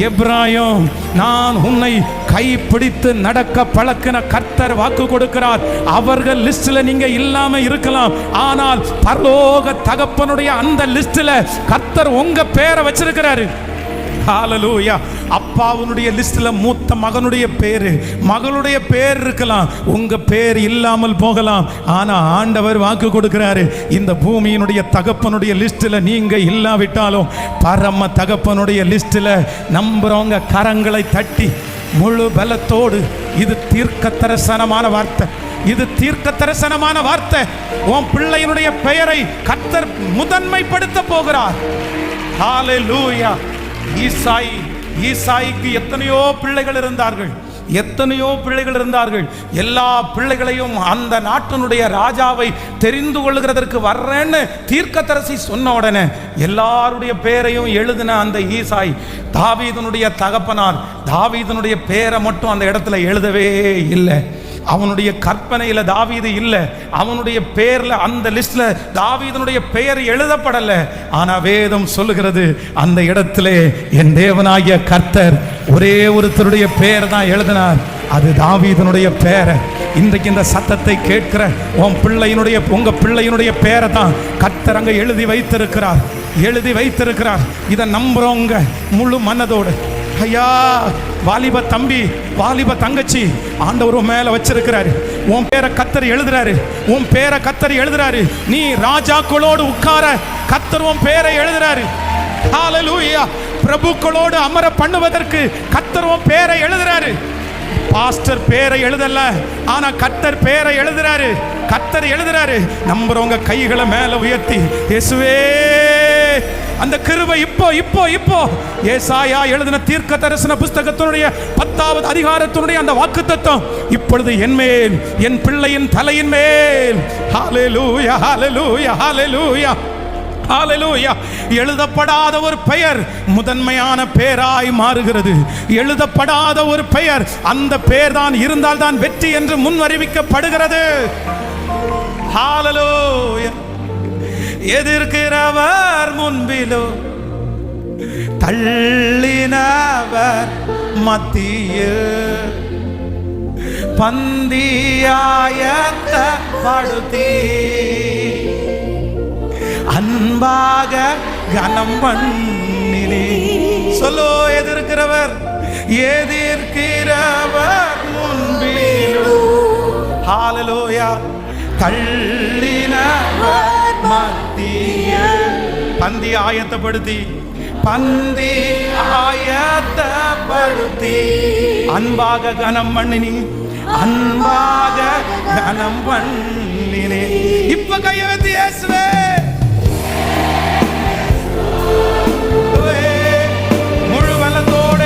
Speaker 1: எப்ராயிம், நான் உன்னை கைப்பிடித்து நடக்க பழக்கின கர்த்தர் வாக்கு கொடுக்கிறார். அவர்கள் லிஸ்ட்ல நீங்க இல்லாம இருக்கலாம், ஆனால் பரலோக தகப்பனுடைய அந்த லிஸ்ட்ல கர்த்தர் உங்க பேரை வச்சிருக்கிறாரு. ஹல்லேலூயா. அப்பாவுடைய லிஸ்ட்ல மூத்த மகனுடைய பேரு, மகளுடைய பேர் இருக்கலாம், உங்க பேர் இல்லாமல் போகலாம். ஆனா ஆண்டவர் வாக்கு கொடுக்கிறாரு, இந்த பூமியினுடைய தகப்பனுடைய லிஸ்ட்ல நீங்க இல்லாவிட்டாலும் பரம தகப்பனுடைய லிஸ்ட்ல நம்புறவங்க கரங்களை தட்டி முழு பலத்தோடு. இது தீர்க்க தரிசனமான வார்த்தை, இது தீர்க்க தரிசனமான வார்த்தை. உன் பிள்ளையினுடைய பெயரை கர்த்தர் முதன்மைப்படுத்த போகிறார். ஹல்லேலூயா. ஈசாய்க்கு எத்தனையோ பிள்ளைகள் இருந்தார்கள், எத்தனையோ பிள்ளைகள் இருந்தார்கள். எல்லா பிள்ளைகளையும் அந்த நாட்டினுடைய ராஜாவை தெரிந்து கொள்கிறதற்கு வர்றேன்னு தீர்க்கதரிசி சொன்ன உடனே எல்லாருடைய பேரையும் எழுதின அந்த ஈசாய் தாவீதுனுடைய தகப்பனார். தாவீதுனுடைய பேரை மட்டும் அந்த இடத்துல எழுதவே இல்லை. அவனுடைய கற்பனையில் தாவீது இல்லை, அவனுடைய பேர்ல அந்த லிஸ்ட்ல தாவீதுனுடைய பெயர் எழுதப்படலை. ஆனா வேதம் சொல்லுகிறது அந்த இடத்திலே என் தேவனாகிய கர்த்தர் ஒரே ஒருத்தருடைய பெயர் தான் எழுதினார், அது தாவீதுனுடைய பெயர். இன்றைக்கு இந்த சத்தத்தை கேட்கிற உங்க பிள்ளையினுடைய பெயரை தான் கர்த்தர் அங்க எழுதி வைத்திருக்கிறார். இதை நம்புறவங்க முழு மனதோடு, ஐயா வாலிப தம்பி, வாலிப தங்கச்சி, ஆண்டவர் மேல வச்சிருக்கிறாரு. உன் பேரை கர்த்தர் எழுதுறாரு. நீ ராஜாக்களோடு உட்கார கர்த்தர் உன் பேரை எழுதுறாரு. ஹல்லேலூயா. பிரபுக்களோடு அமர பண்ணுவதற்கு கர்த்தர் உன் பேரை எழுதுறாரு. பாஸ்டர் பேரை எழுதல, ஆனா கர்த்தர் பேரை எழுதுறாரு. நம்புறவங்க கைகளை மேல உயர்த்தி, இயேசுவே அந்த கிருபை இப்போ ஏசாயா எழுதின தீர்க்க தரிசன புஸ்தகத்தினுடைய 10வது அதிகாரத்தினுடைய அந்த வாக்குத்தத்தம் இப்பொழுது என் மேல், என் பிள்ளையின் தலையின் மேல். ஹல்லேலூயா, ஹல்லேலூயா, ஹல்லேலூயா, ஹல்லேலூயா. எழுதப்படாத ஒரு பெயர் முதன்மையான பெயராய் மாறுகிறது. எழுதப்படாத ஒரு பெயர், அந்த பெயர் தான் இருந்தால் தான் வெற்றி என்று முன்வறிவிக்கப்படுகிறது. ஹல்லேலூயா. எதிர்க்கிறவர் முன்பிலோ தள்ளினவர் மத்தியில் பந்தியாயத்தப்படுத்தி அன்பாக கனம் பண்ணினே. சொல்லோ, எதிர்க்கிறவர் முன்பிலோ. ஹல்லேலூயா. தள்ளினவர் மத்தியில் பந்தி ஆயத்தப்படுத்தி அன்பாக கனம் பண்ணினே. இப்ப கையை வைத்து இயேசுவே முழு பலத்தோட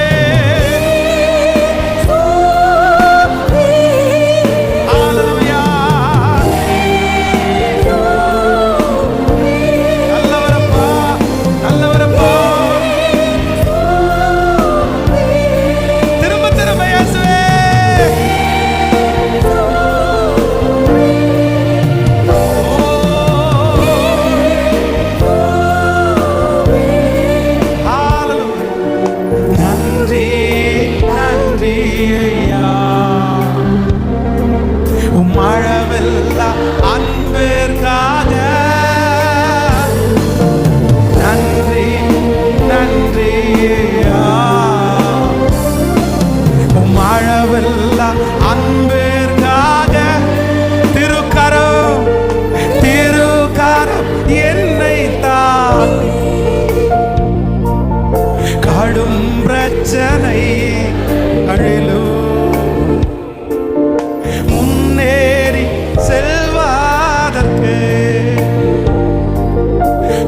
Speaker 1: முன்னேறி செல்வதற்கு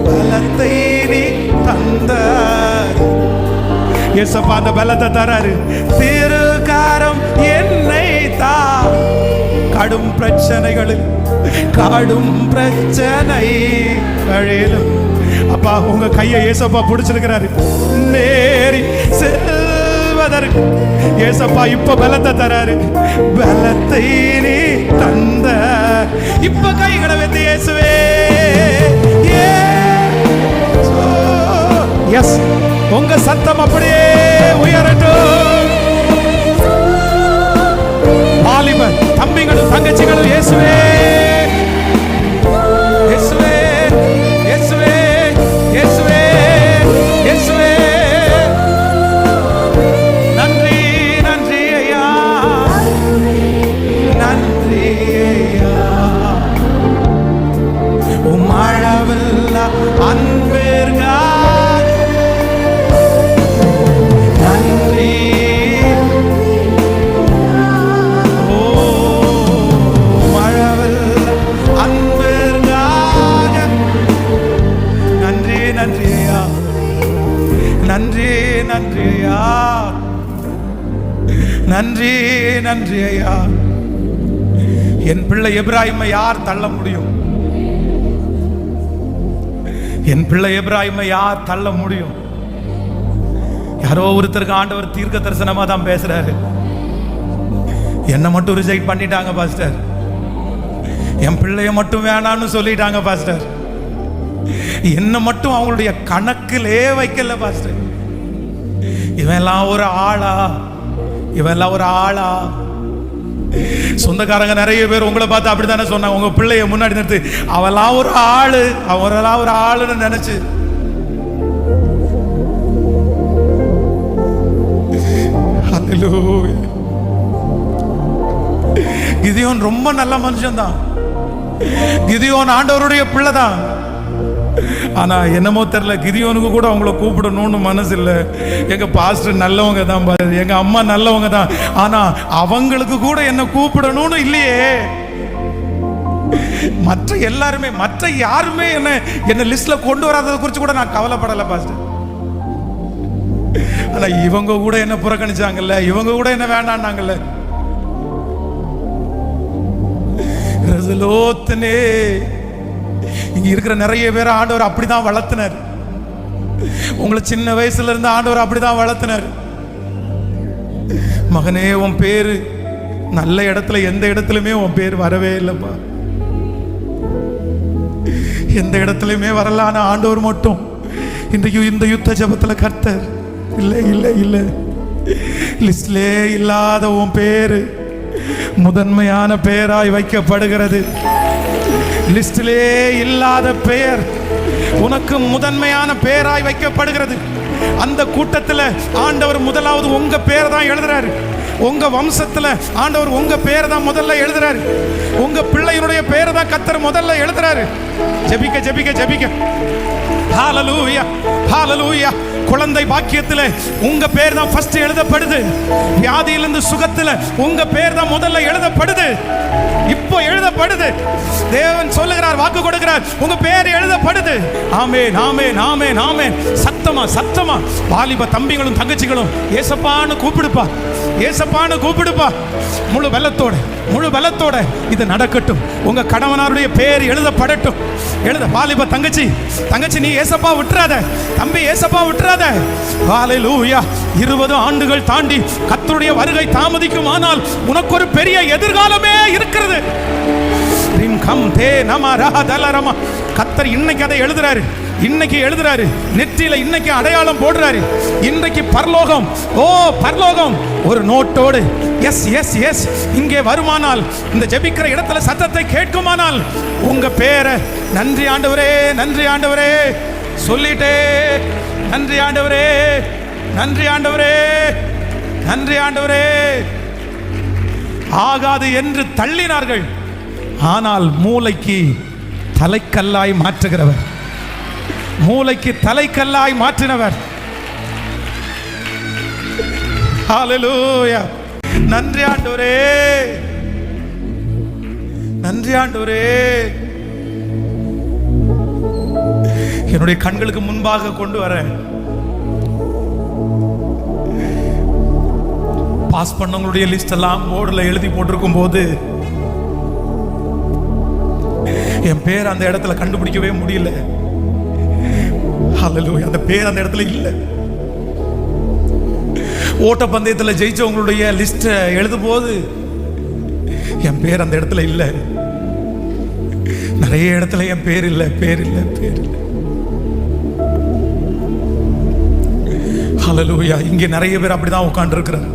Speaker 1: பலத்தை நீ தந்தார். இயேசப்பா அந்த பலத்தை தராரு. திருக்காரம் என்னை தா. கடும் பிரச்சனைகளில் அப்பா உங்க கையை இயேசப்பா பிடிச்சிருக்கிறாரு. நேரி செல்வதற்கு இயேசப்பா இப்ப பலத்தை தராரு. பலத்தை நீ தந்த. இப்ப கைகளை வைத்து இயேசுவே. எஸ், உங்க சத்தம் அப்படியே உயரட்டும். வாலிபர் தம்பிகளும் தங்கச்சிகளும் இயேசுவே, இயேசுவே, இயேசுவே, இயேசுவே, இயேசுவே. நன்றி, நன்றி ஐயா, நன்றி ஐயா. உம்மளவில்ல அன்பிற்காக நன்றி நன்றி நன்றி ஐயா, நன்றி நன்றி ஐயா. என் பிள்ளை எப்ராஹிமை யார் தள்ள முடியும்? என் பிள்ளை எப்ராஹிமை யார் தள்ள முடியும்? யாரோ ஒருத்தருக்கு ஆண்டவர் தீர்க்க தரிசனமா தான் பேசுறாரு. என்னை மட்டும் ரிஜெக்ட் பண்ணிட்டாங்க பாஸ்டர், என் பிள்ளைய மட்டும் வேணான்னு சொல்லிட்டாங்க பாஸ்டர், என்ன மட்டும் அவங்களுடைய கணக்கிலே வைக்கல பாஸ்டர். இவெல்லாம் ஒரு ஆளா? இவெல்லாம் ஒரு ஆளா? சொந்தக்காரங்க நிறைய பேர் உங்களை பார்த்து அப்படித்தானே சொன்னாங்க, உங்க பிள்ளைய முன்னாடி நிறுத்தி அவெல்லாம் ஒரு ஆளு, அவரெல்லாம் ஒரு ஆளுன்னு நினைச்சு. கிதியோன் ரொம்ப நல்ல மனுஷன் தான், கிதியோன் ஆண்டவருடைய பிள்ளை தான். ஆனா என்னமோ தெரியல, கிதியோனுக்கு கூட அவங்கள கூப்பிடணும்னு மனசு இல்லை. எங்க பாஸ்டர் நல்லவங்க தான், எங்க அம்மா நல்லவங்க தான், ஆனா அவங்களுக்கு கூட என்ன கூப்பிடணும்னு இல்லையே. மற்ற எல்லாருமே, மற்ற யாருமே என்ன லிஸ்ட்ல கொண்டு வராததை குறித்து கூட நான் கவலைப்படல பாஸ்டர். ஆனா இவங்க கூட என்ன புறக்கணிச்சாங்கல்ல, இவங்க கூட என்ன வேண்டான்னாங்கல்ல. ரசலோத்தனே, இங்க இருக்கிற நிறைய பேர் ஆண்டவர் அப்படிதான் வளர்த்தினார். உங்களை சின்ன வயசுல இருந்து ஆண்டவர் அப்படிதான் வளர்த்தினார். மகனே, உன் பேரு நல்ல இடத்துல எந்த இடத்துலயுமே உன் பேர் வரவே இல்லைப்பா, எந்த இடத்துலயுமே வரல. ஆனா ஆண்டவர் மட்டும் இன்றைக்கு இந்த யுத்த ஜபத்துல கர்த்தர் இல்லை இல்லை இல்லை, லிஸ்ட்லே இல்லாத உன் பேரு முதன்மையான பெயராய் வைக்கப்படுகிறது. லிஸ்டிலே இல்லாத பெயர் உனக்கு முதன்மையான பெயராய் வைக்கப்படுகிறது. அந்த கூட்டத்தில் ஆண்டவர் முதலாவது உங்க பேர் தான் எழுதுறாரு. உங்க வம்சத்துல ஆண்டவர் உங்க பேர் தான் முதல்ல எழுதுறாரு. உங்க பிள்ளையினுடைய பேர் தான் கர்த்தர் முதல்ல எழுதுறாரு. ஜெபிக்க ஜெபிக்க ஜெபிக்க. ஹalleluya ஹalleluya. குழந்தை பாக்கியத்துல உங்க பேர் தான் ஃபர்ஸ்ட் எழுதப்படுது. வியாதியிலிருந்து சுகத்துல உங்க பேர் தான் முதல்ல எழுதப்படுது. இப்போ எழுதப்படுது. தேவன் சொல்லுகிறார், வாக்கு கொடுக்கிறார், உங்க பேர் எழுதப்படுது. ஆமென் ஆமென் ஆமென் ஆமென். சத்தமா சத்தமா வாலிப தம்பிகளும் தங்கச்சிகளும் ஏசப்பான்னு கூப்பிடுப்பா, ஏசப்பான்னு கூப்பிடுப்பா. முழு பலத்தோட முழு பலத்தோட இது நடக்கட்டும். உங்க கணவனாருடைய பேர் எழுதப்படட்டும். எழுத வாலிப தங்கச்சி, தங்கச்சி நீ ஏசப்பா விட்டுறாத, தம்பி ஏசப்பா விட்டுறாத. ஹalleluya. 20 ஆண்டுகள் தாண்டி கர்த்தருடைய வருகை தாமதிக்குமானால் உனக்கு ஒரு பெரிய எதிர்காலமே இருக்கிறது. கர்த்தர் இன்னைக்கு அதை எழுதுறாரு, இன்னைக்கு எழுதுறாரு. நெற்றியில இன்னைக்கு அடையாளம் போடுறாரு. இன்றைக்கு பரலோகம், ஓ பரலோகம் ஒரு நோட்டோடு எஸ் எஸ் எஸ் இங்கே வருமானால், இந்த ஜெபிக்கிற இடத்துல சத்தத்தை கேட்குமானால் உங்க பேரை நன்றி ஆண்டவரே நன்றி ஆண்டவரே சொல்லிட்டே, நன்றி ஆண்டவரே நன்றி ஆண்டவரே நன்றி ஆண்டவரே. ஆகாது என்று தள்ளினார்கள், ஆனால் மூளைக்கு தலைக்கல்லாய் மாற்றுகிறவர், மூளைக்கு தலைக்கல்லாய் மாற்றினவர். ஹalleluya. நன்றி ஆண்டவரே நன்றி ஆண்டவரே. என்னுடைய கண்களுக்கு முன்பாக கொண்டு வரேன். பாஸ் பண்ணவங்களுடைய லிஸ்ட் எல்லாம் போர்டில் எழுதி போட்டிருக்கும் போது என் பேர் அந்த இடத்துல கண்டுபிடிக்கவே முடியல. ஹalleluya. அந்த பேர் அந்த இடத்துல இல்லை. ஓட்டப்பந்தயத்தில் ஜெயிச்சவங்களுடைய லிஸ்ட் எழுதும் போது என் பேர் அந்த இடத்துல இல்லை. நிறைய இடத்துல என் பேர் இல்லை, பேர் இல்லை, பேர் இல்லை. ஹalleluya. இங்கே நிறைய பேர் அப்படிதான் உட்கார்ந்து இருக்கிறார்.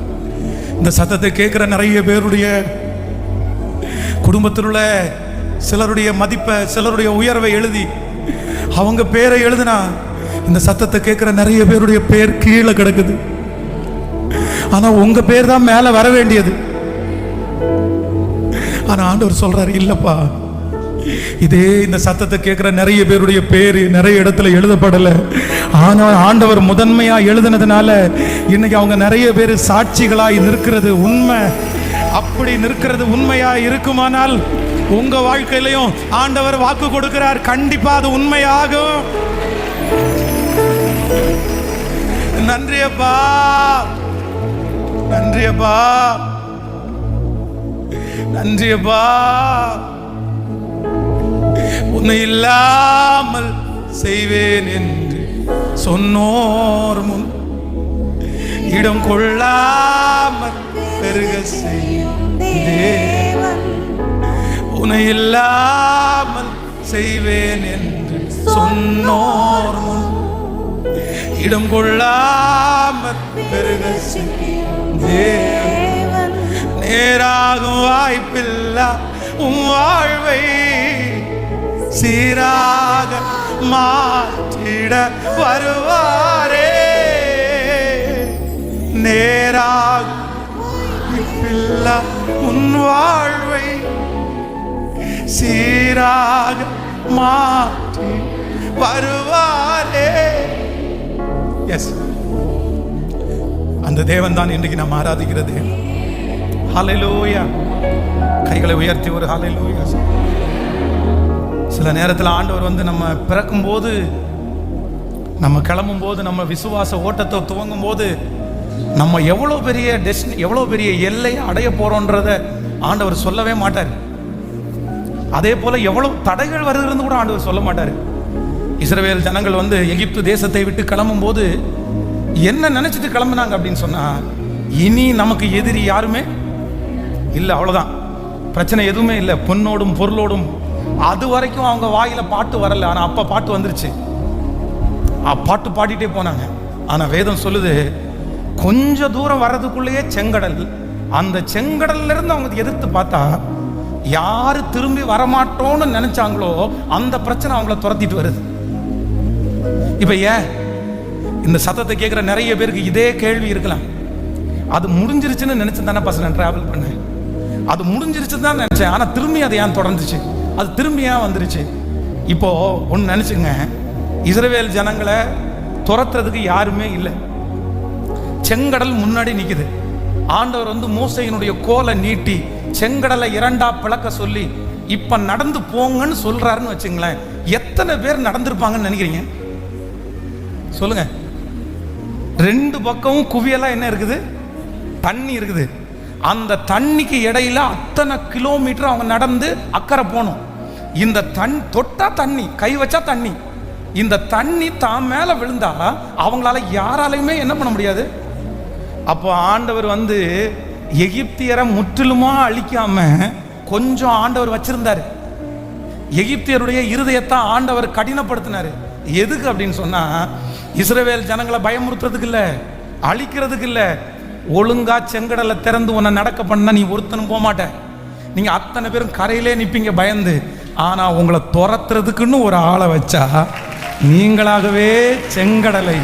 Speaker 1: இந்த சத்தத்தை கேட்கிற நிறைய பேருடைய குடும்பத்தில் உள்ள சிலருடைய மதிப்பை, சிலருடைய உயர்வை எழுதி அவங்க பேரை எழுதினா இந்த சத்தத்தை கேட்கிற நிறைய பேருடைய பேர் கீழே கிடக்குது. ஆனா உங்க பேர் தான் மேல வர வேண்டியது. ஆனா ஆண்டவர் சொல்றாரு, இல்லப்பா, இதே இந்த சத்தத்தை கேட்கிற நிறைய பேருடைய பேரு நிறைய இடத்துல எழுதப்படல. ஆனால் ஆண்டவர் முதன்மையா எழுதினதுனால இன்னைக்கு அவங்க நிறைய பேர் சாட்சிகளாய் நிற்கிறது உண்மை. அப்படி நிற்கிறது உண்மையா இருக்குமானால் உங்க வாழ்க்கையிலையும் ஆண்டவர் வாக்கு கொடுக்கிறார், கண்டிப்பா அது உண்மையாகும். நன்றி அப்பா, நன்றி அப்பா, நன்றி அப்பா. உன்னை இல்லாமல் செய்வேன் என்று சொன்னோர் முன் இடம் கொள்ளாமல் பெருக செய்யும் தேவன். உன்னை இல்லாமல் செய்வேன் என்று சொன்னோர் முன் இடம் கொள்ளாமல் பெருக செய்யும் தேவன். நேராகும் வாய்ப்பில்லா உன் வாழ்வை சீராக மாற்றிட வருவாரே. நேராக வாய்ப்பில்லா உன் வாழ்வை சீராக மாற்றி வருவாரே. எஸ், அந்த தேவன் தான் இன்றைக்கு நாம் ஆராதிக்கிறது. ஹல்லேலூயா. கைகளை உயர்த்தி ஒரு ஹல்லேலூயா. சில நேரத்தில் ஆண்டவர் வந்து நம்ம பிறக்கும் போது, நம்ம கிளம்பும் போது, நம்ம விசுவாச ஓட்டத்தை துவங்கும் போது நம்ம எவ்வளோ பெரிய எவ்வளோ பெரிய எல்லையை அடைய போறோன்றத ஆண்டவர் சொல்லவே மாட்டார். அதே போல எவ்வளவு தடைகள் வருகிறது கூட ஆண்டவர் சொல்ல மாட்டார். இஸ்ரவேல் ஜனங்கள் வந்து எகிப்து தேசத்தை விட்டு கிளம்பும் போது என்ன நினைச்சிட்டு கிளம்புனாங்க அப்படின்னு சொன்னா, இனி நமக்கு எதிரி யாருமே இல்லை, அவ்வளவுதான், பிரச்சனை எதுவுமே இல்லை, பொன்னோடும் பொருளோடும். அது வரைக்கும் அவங்க வாயில பாட்டு வரல, ஆனா அப்ப பாட்டு வந்துருச்சு. பாட்டு பாடிட்டே போனாங்க. ஆனா வேதம் சொல்லுது, கொஞ்ச தூரம் வர்றதுக்குள்ளேயே செங்கடல். அந்த செங்கடல்ல இருந்து அவங்க எதிர்த்து பார்த்தா, யாரு திரும்பி வரமாட்டோம்னு நினைச்சாங்களோ அந்த பிரச்சனை அவங்கள துரத்திட்டு வருது. இப்ப ஏன் இந்த சத்தத்தை கேட்கிற நிறைய பேருக்கு இதே கேள்வி இருக்கலாம். அது முடிஞ்சிருச்சுன்னு நினைச்சு தானே பசங்க டிராவல் பண்ணேன், அது முடிஞ்சிருச்சுன்னு தான் நினைச்சேன், ஆனா திரும்பி அது ஏன் தொடர்ந்துச்சு, அது திரும்பி ஏன் வந்துருச்சு? இப்போ ஒன்று நினைச்சுங்க, இஸ்ரவேல் ஜனங்களை துரத்துறதுக்கு யாருமே இல்லை. செங்கடல் முன்னாடி நிக்குது. ஆண்டவர் வந்து மோசையினுடைய கோலை நீட்டி செங்கடலை இரண்டா பிளக்க சொல்லி இப்ப நடந்து போங்கன்னு சொல்றாருன்னு வச்சுங்களேன். எத்தனை பேர் நடந்திருப்பாங்கன்னு நினைக்கிறீங்க? சொல்லுங்க. ரெண்டு பக்கமும் குவியெல்லாம் என்ன இருக்குது? தண்ணி இருக்குது. அந்த தண்ணிக்கு இடையில அத்தனை கிலோமீட்டர் அவங்க நடந்து அக்கறை போகணும். இந்த தொட்டா தண்ணி, கை வச்சா தண்ணி. இந்த தண்ணி தான் மேல விழுந்தா அவங்களால யாராலையுமே என்ன பண்ண முடியாது. அப்போ ஆண்டவர் வந்து எகிப்தியரை முற்றிலுமா அழிக்காம கொஞ்சம் ஆண்டவர் வச்சிருந்தாரு. எகிப்தியருடைய இருதயத்தை ஆண்டவர் கடினப்படுத்தினாரு. எதுக்கு அப்படின்னு சொன்னா, இஸ்ரவேல் ஜனங்களை பயமுறுத்துறதுக்கு இல்ல, அழிக்கிறதுக்கு இல்ல. ஒழுங்கா செங்கடலை திறந்து உன்னை நடக்க பண்ணா நீ ஒருத்தனும் போக மாட்ட, நீங்க அத்தனை பேரும் கரையிலே நிப்பீங்க பயந்து. ஆனா உங்களை துரத்துறதுக்குன்னு ஒரு ஆளை வச்சா நீங்களாகவே செங்கடலை.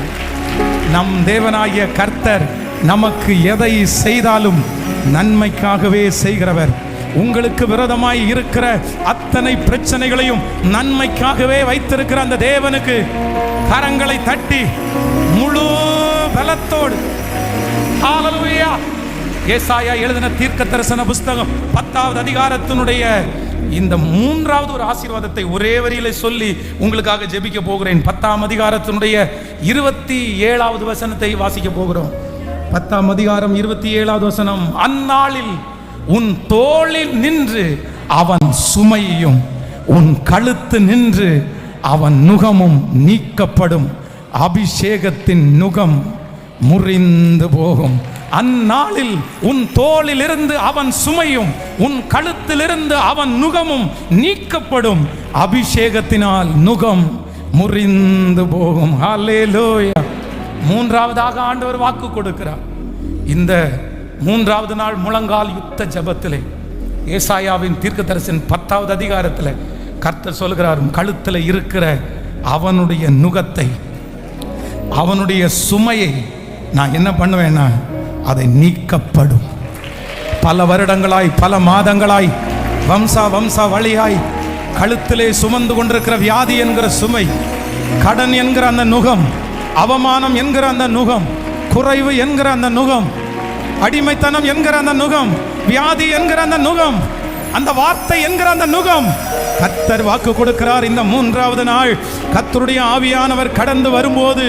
Speaker 1: நம் தேவனாகிய கர்த்தர் நமக்கு எதை செய்தாலும் நன்மைக்காகவே செய்கிறவர். உங்களுக்கு விரோதமாய் இருக்கிற அத்தனை பிரச்சனைகளையும் நன்மைக்காகவே வைத்திருக்கிற அந்த தேவனுக்கு கரங்களை தட்டி முழு பலத்தோடு ஹல்லேலூயா. ஏசாயா எழுதின தீர்க்க தரிசன புஸ்தகம் 10வது அதிகாரத்தினுடைய இந்த 3வது ஒரு ஆசீர்வாதத்தை ஒரே வரியில சொல்லி உங்களுக்காக ஜெபிக்க போகிறேன். 10ஆம் அதிகாரத்தினுடைய 27வது வசனத்தை வாசிக்க போகிறோம். 10ஆம் அதிகாரம் 27வது வசனம். அந்நாளில் உன் தோளில் நின்று அவன் சுமையும், உன் கழுத்து நின்று அவன் நுகமும் நீக்கப்படும். அபிஷேகத்தின் நுகம் முறிந்து போகும். அந்நாளில் உன் தோளில் இருந்து அவன் சுமையும், உன் கழுத்திலிருந்து அவன் நுகமும் நீக்கப்படும். அபிஷேகத்தினால் நுகம் முறிந்து போகும். ஹல்லேலூயா. 3வதாக ஆண்டவர் வாக்கு கொடுக்கிறார். இந்த 3வது நாள் முழங்கால் யுத்த ஜெபத்திலே ஏசாயாவின் தீர்க்கதரிசன 10வது அதிகாரத்தில் கர்த்தர் சொல்கிறார், கழுத்தில் இருக்கிற அவனுடைய நுகத்தை, அவனுடைய சுமையை நான் என்ன பண்ணுவேன்னா அதை நீக்கப்படும். பல வருடங்களாய், பல மாதங்களாய், வம்சா வழியாய் கழுத்திலே சுமந்து கொண்டிருக்கிற வியாதி என்கிற சுமை, கடன் என்கிற அந்த நுகம், அவமானம் என்கிற அந்த நுகம், குறைவு என்கிற அந்த நுகம், அடிமைத்தனம் என்கிற அந்த நுகம், வியாதி என்கிற அந்த நுகம், அந்த வார்த்தை என்கிற அந்த நுகம். கர்த்தர் வாக்கு கொடுக்கிறார், இந்த 3வது நாள் கர்த்தருடைய ஆவியானவர் கடந்து வரும்போது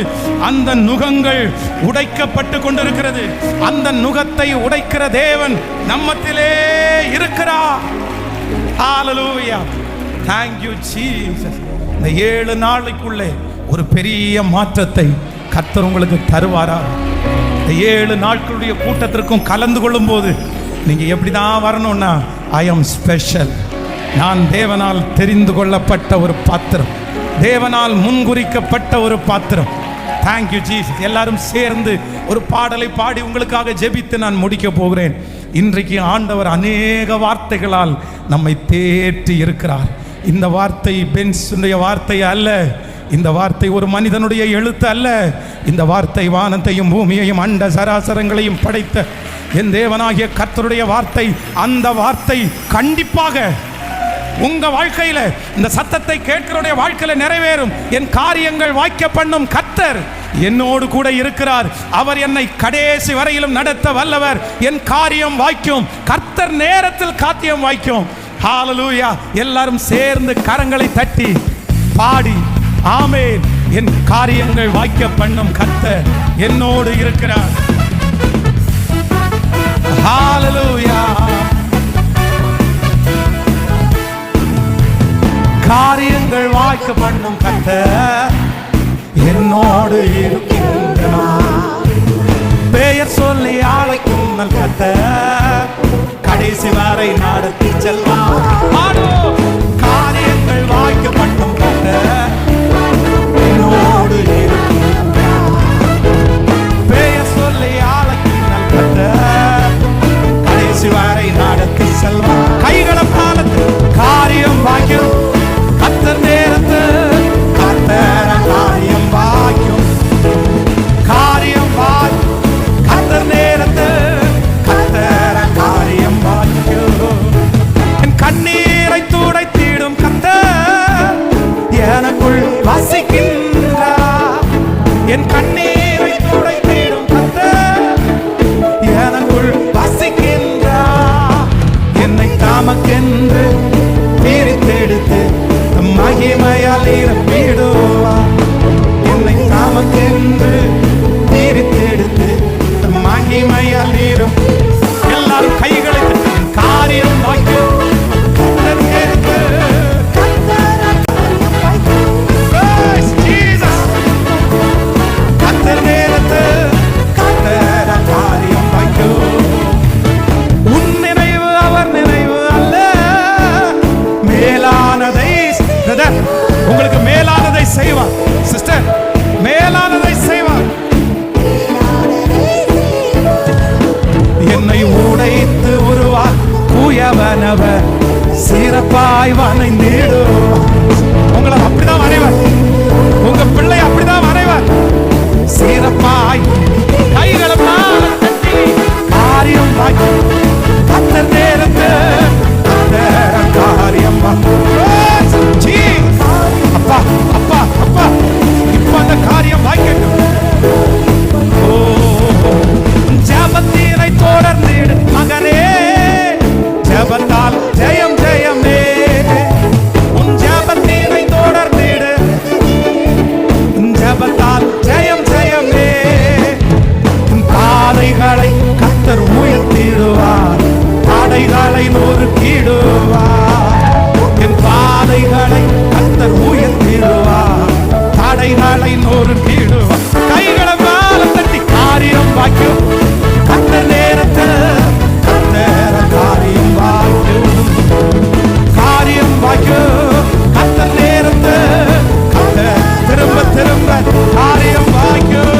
Speaker 1: அந்த நுகங்கள் உடைக்கப்பட்டு கொண்டிருக்கிறது. அந்த நுகத்தை உடைக்கிற தேவன் நம்மத்திலே இருக்கிறார். ஹalleluya, thank you Jesus. இந்த 7 நாளுக்குள்ளே ஒரு பெரிய மாற்றத்தை கர்த்தர் உங்களுக்கு தருவாரா? இந்த 7 நாட்களுடைய கூட்டத்திற்கும் கலந்து கொள்ளும் போது நீங்க எப்படிதான் வரணும்னா, ஐ ஆம் ஸ்பெஷல், நான் தேவனால் தெரிந்து கொள்ளப்பட்ட ஒரு பாத்திரம், தேவனால் முன்குறிக்கப்பட்ட ஒரு பாத்திரம். Thank you Jesus. எல்லாரும் சேர்ந்து ஒரு பாடலை பாடி உங்களுக்காக ஜெபித்து நான் முடிக்க போகிறேன். இன்றைக்கு ஆண்டவர் அநேக வார்த்தைகளால் நம்மை தேற்றி இருக்கிறார். இந்த வார்த்தை பென்ஸுடைய வார்த்தை அல்ல, இந்த வார்த்தை ஒரு மனிதனுடைய எழுத்து அல்ல. இந்த வார்த்தை வானத்தையும் பூமியையும் அண்ட சராசரங்களையும் படைத்த என் தேவனாகிய கர்த்தருடைய வார்த்தை. அந்த வார்த்தை கண்டிப்பாக உங்க வாழ்க்கையில, இந்த சத்தத்தை கேட்கிறவருடைய வாழ்க்கையில நிறைவேறும். என் காரியங்கள் வாய்க்க பண்ணும் கர்த்தர் என்னோடு கூட இருக்கிறார். அவர் என்னை கடைசி வரையிலும் நடத்த வல்லவர். என் காரியம் வாய்க்கும். கர்த்தர் நேரத்தில் காரியம் வாய்க்கும். ஹalleluya. எல்லாரும் சேர்ந்து கரங்களை தட்டி பாடி ஆமென். என் காரியங்கள் வாய்க்க பண்ணும் கர்த்தர் என்னோடு இருக்கிறார். ஹalleluya. காரியங்கள் வாய்க்க பண்ணும் கர்த்தர் என்னோடு இருக்கிறார். பெயர் சொல்லி அழைக்கும் நல் கர்த்தர் கடைசி வரை நடத்தி செல்வார். காரியங்கள் வாய்க்க பண்ணும் கர்த்தர் என்னோடு இருக்கிறார். பெயர் சொல்லி அழைக்கும் நல் கர்த்தர் கடைசி வரை நடத்தி செல்வார். கைகளை பாலத்து காரியம் வாய்க்கும் கர்த்தர் நேரத்து கர்த்தர் காரியம் வாய்க்கும். காரியம் வாய்க்கும் கர்த்தர் நேரத்து கர்த்தர் காரியம் வாய்க்கும். என் கண்ணீரை துடைத்திடும் கர்த்தர் எனக்குள் வசிக்கின்றார். என் கண்ணீரை துடைத்திடும் கர்த்தர் எனக்குள் வசிக்கின்றார். என்னை தமக்கென்று பிரித்தெடுத்து மகிமையால் நிரப்பிடுவார். என்னை தமக்கென்று பிரித்தெடுத்து மகிமையால் நிரப்பி. எல்லாரும் கைகளை காரியம் வாய்க்கும் கர்த்தர் நேரத்து கர்த்தர் காரியம் வாய்க்கும். உன் நினைவு அவர் நினைவு அல்ல, மேலானதை உங்களுக்கு மேலானதை செய்வார். சிஸ்டர், மேலானதை செய்வார். என்னை உடைத்து உருவார் கூயவனவர் சிறப்பாய் வணைந்திடுவார். உங்களை அப்படிதான் வரைவார். உங்க பிள்ளை அப்படிதான் வரைவார். சிறப்பாய் கைகளெல்லாம் தட்டி காரியம் வாய்க்கும். கர்த்தர் நேரத்து கர்த்தர் காரியம் அப்பா அப்பா அப்பா இப்ப அந்த காரியம் வாய்க்கட்டும். ஜபத்தினை தொடர்ந்திடு மகனே, ஜபத்தால் ஜெயம் ஜெயமே. உன் ஜபத்தினை தொடர்ந்திடு, ஜபத்தால் ஜெயம் ஜெயமே. உன் பாதைகளை கர்த்தர் உயர்த்திடுவார், தடைகளை நொறுக்கிடுவார். என் பாதைகளை கர்த்தர் உயர்த்திடுவார், தடைகளை நொறுக்கிடுவார். கைகளை மேல தட்டி காரியம் வாய்க்கும். கர்த்தர் நேரத்தில் கர்த்தர் காரியம் வாய்க்கும். காரியம் வாய்க்கும். கர்த்தர் நேரத்தில் கர்த்தர் திரும்ப திரும்ப காரியம் வாய்க்கும்.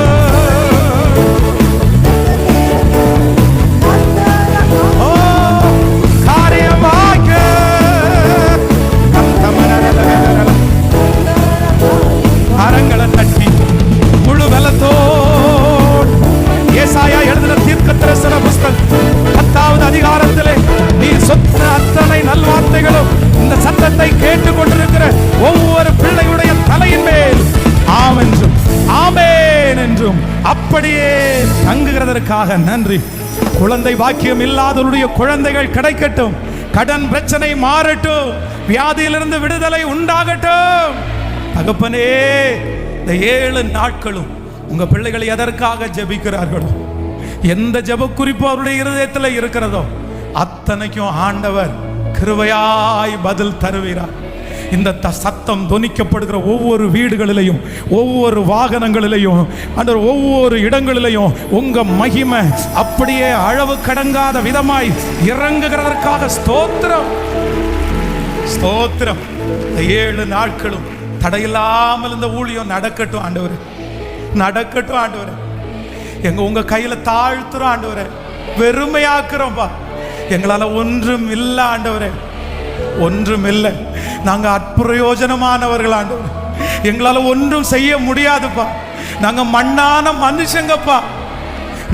Speaker 1: கரங்களை தட்டி முழு பலத்தோடு ஏசாயா எழுதின தீர்க்கதரிசன புஸ்தகம் 10வது அதிகாரத்திலே நீ சொன்ன அத்தனை நல்வார்த்தைகளும் இந்த சத்தத்தை கேட்டுக் கொண்டிருக்கிற ஒவ்வொரு பிள்ளையுடைய தலையின் மேல் ஆம் என்றும் ஆமென் என்றும் அப்படியே தங்குகிறதற்காக நன்றி. குழந்தை வாக்கியம் இல்லாதவருடைய குழந்தைகள் கிடைக்கட்டும். கடன் பிரச்சனை மாறட்டும், வியாதியிலிருந்து விடுதலை உண்டாகட்டும். தகப்பனே, இந்த 7 நாட்களும் உங்க பிள்ளைகள் எதற்காக ஜெபிக்கிறார்களோ, எந்த ஜெப குறிப்பு அவருடைய இருதயத்தில் இருக்கிறதோ அத்தனைக்கும் ஆண்டவர் கிருபையாய் பதில் தருகிறார். இந்த சத்தம் தொனிக்கப்படுகிற ஒவ்வொரு வீடுகளிலையும், ஒவ்வொரு வாகனங்களிலையும், ஆண்டவர் ஒவ்வொரு இடங்களிலையும் உங்க மகிமை அப்படியே அளவு கடங்காத விதமாய் இறங்குகிறதற்காக ஸ்தோத்திரம், ஸ்தோத்திரம். இந்த 7 நாட்களும் தடையில்லாமல் இந்த ஊழியம் நடக்கட்டும் ஆண்டவரே, நடக்கட்டும் ஆண்டவரே. உங்க கையில தாழ்த்துறோம் ஆண்டவரே, வெறுமையாக்குறோம்பா. எங்களால ஒன்றும் இல்லை ஆண்டவரே, ஒன்றும் இல்லை. நாங்க அப்பிரயோஜனமானவர்கள் ஆண்டவரே, எங்களால ஒன்றும் செய்ய முடியாதுப்பா. நாங்க மண்ணான மனுஷங்கப்பா.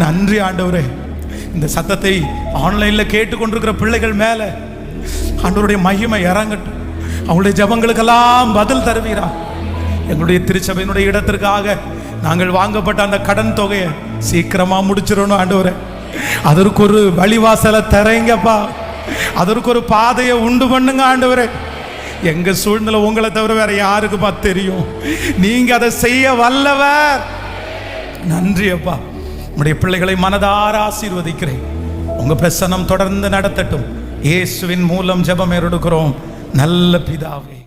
Speaker 1: நன்றி ஆண்டவரே. இந்த சத்தத்தை ஆன்லைன்ல கேட்டுக்கொண்டிருக்கிற பிள்ளைகள் மேல ஆண்டவருடைய மகிமை இறங்கட்டும். அவங்களுடைய ஜெபங்களுக்கெல்லாம் பதில் தருவீரா. எங்களுடைய திருச்சபையினுடைய இடத்திற்காக நாங்கள் வாங்கப்பட்ட அந்த கடன் தொகையை சீக்கிரமா முடிச்சிடணும் ஆண்டவரே. அதற்கு ஒரு வழிவாசலை தரீங்கப்பா, அதற்கு ஒரு பாதையை உண்டு பண்ணுங்க ஆண்டவரே. எங்க சூழ்நிலை உங்களை தவிர வேற யாருக்குப்பா தெரியும்? நீங்க அதை செய்ய வல்லவர். நன்றி அப்பா. உங்களுடைய பிள்ளைகளை மனதார ஆசீர்வதிக்கிறேன். உங்க பிரசன்னம் தொடர்ந்து நடத்தட்டும். இயேசுவின் மூலம் ஜெபம் எடுக்கிறோம் நல்ல பிதாவே.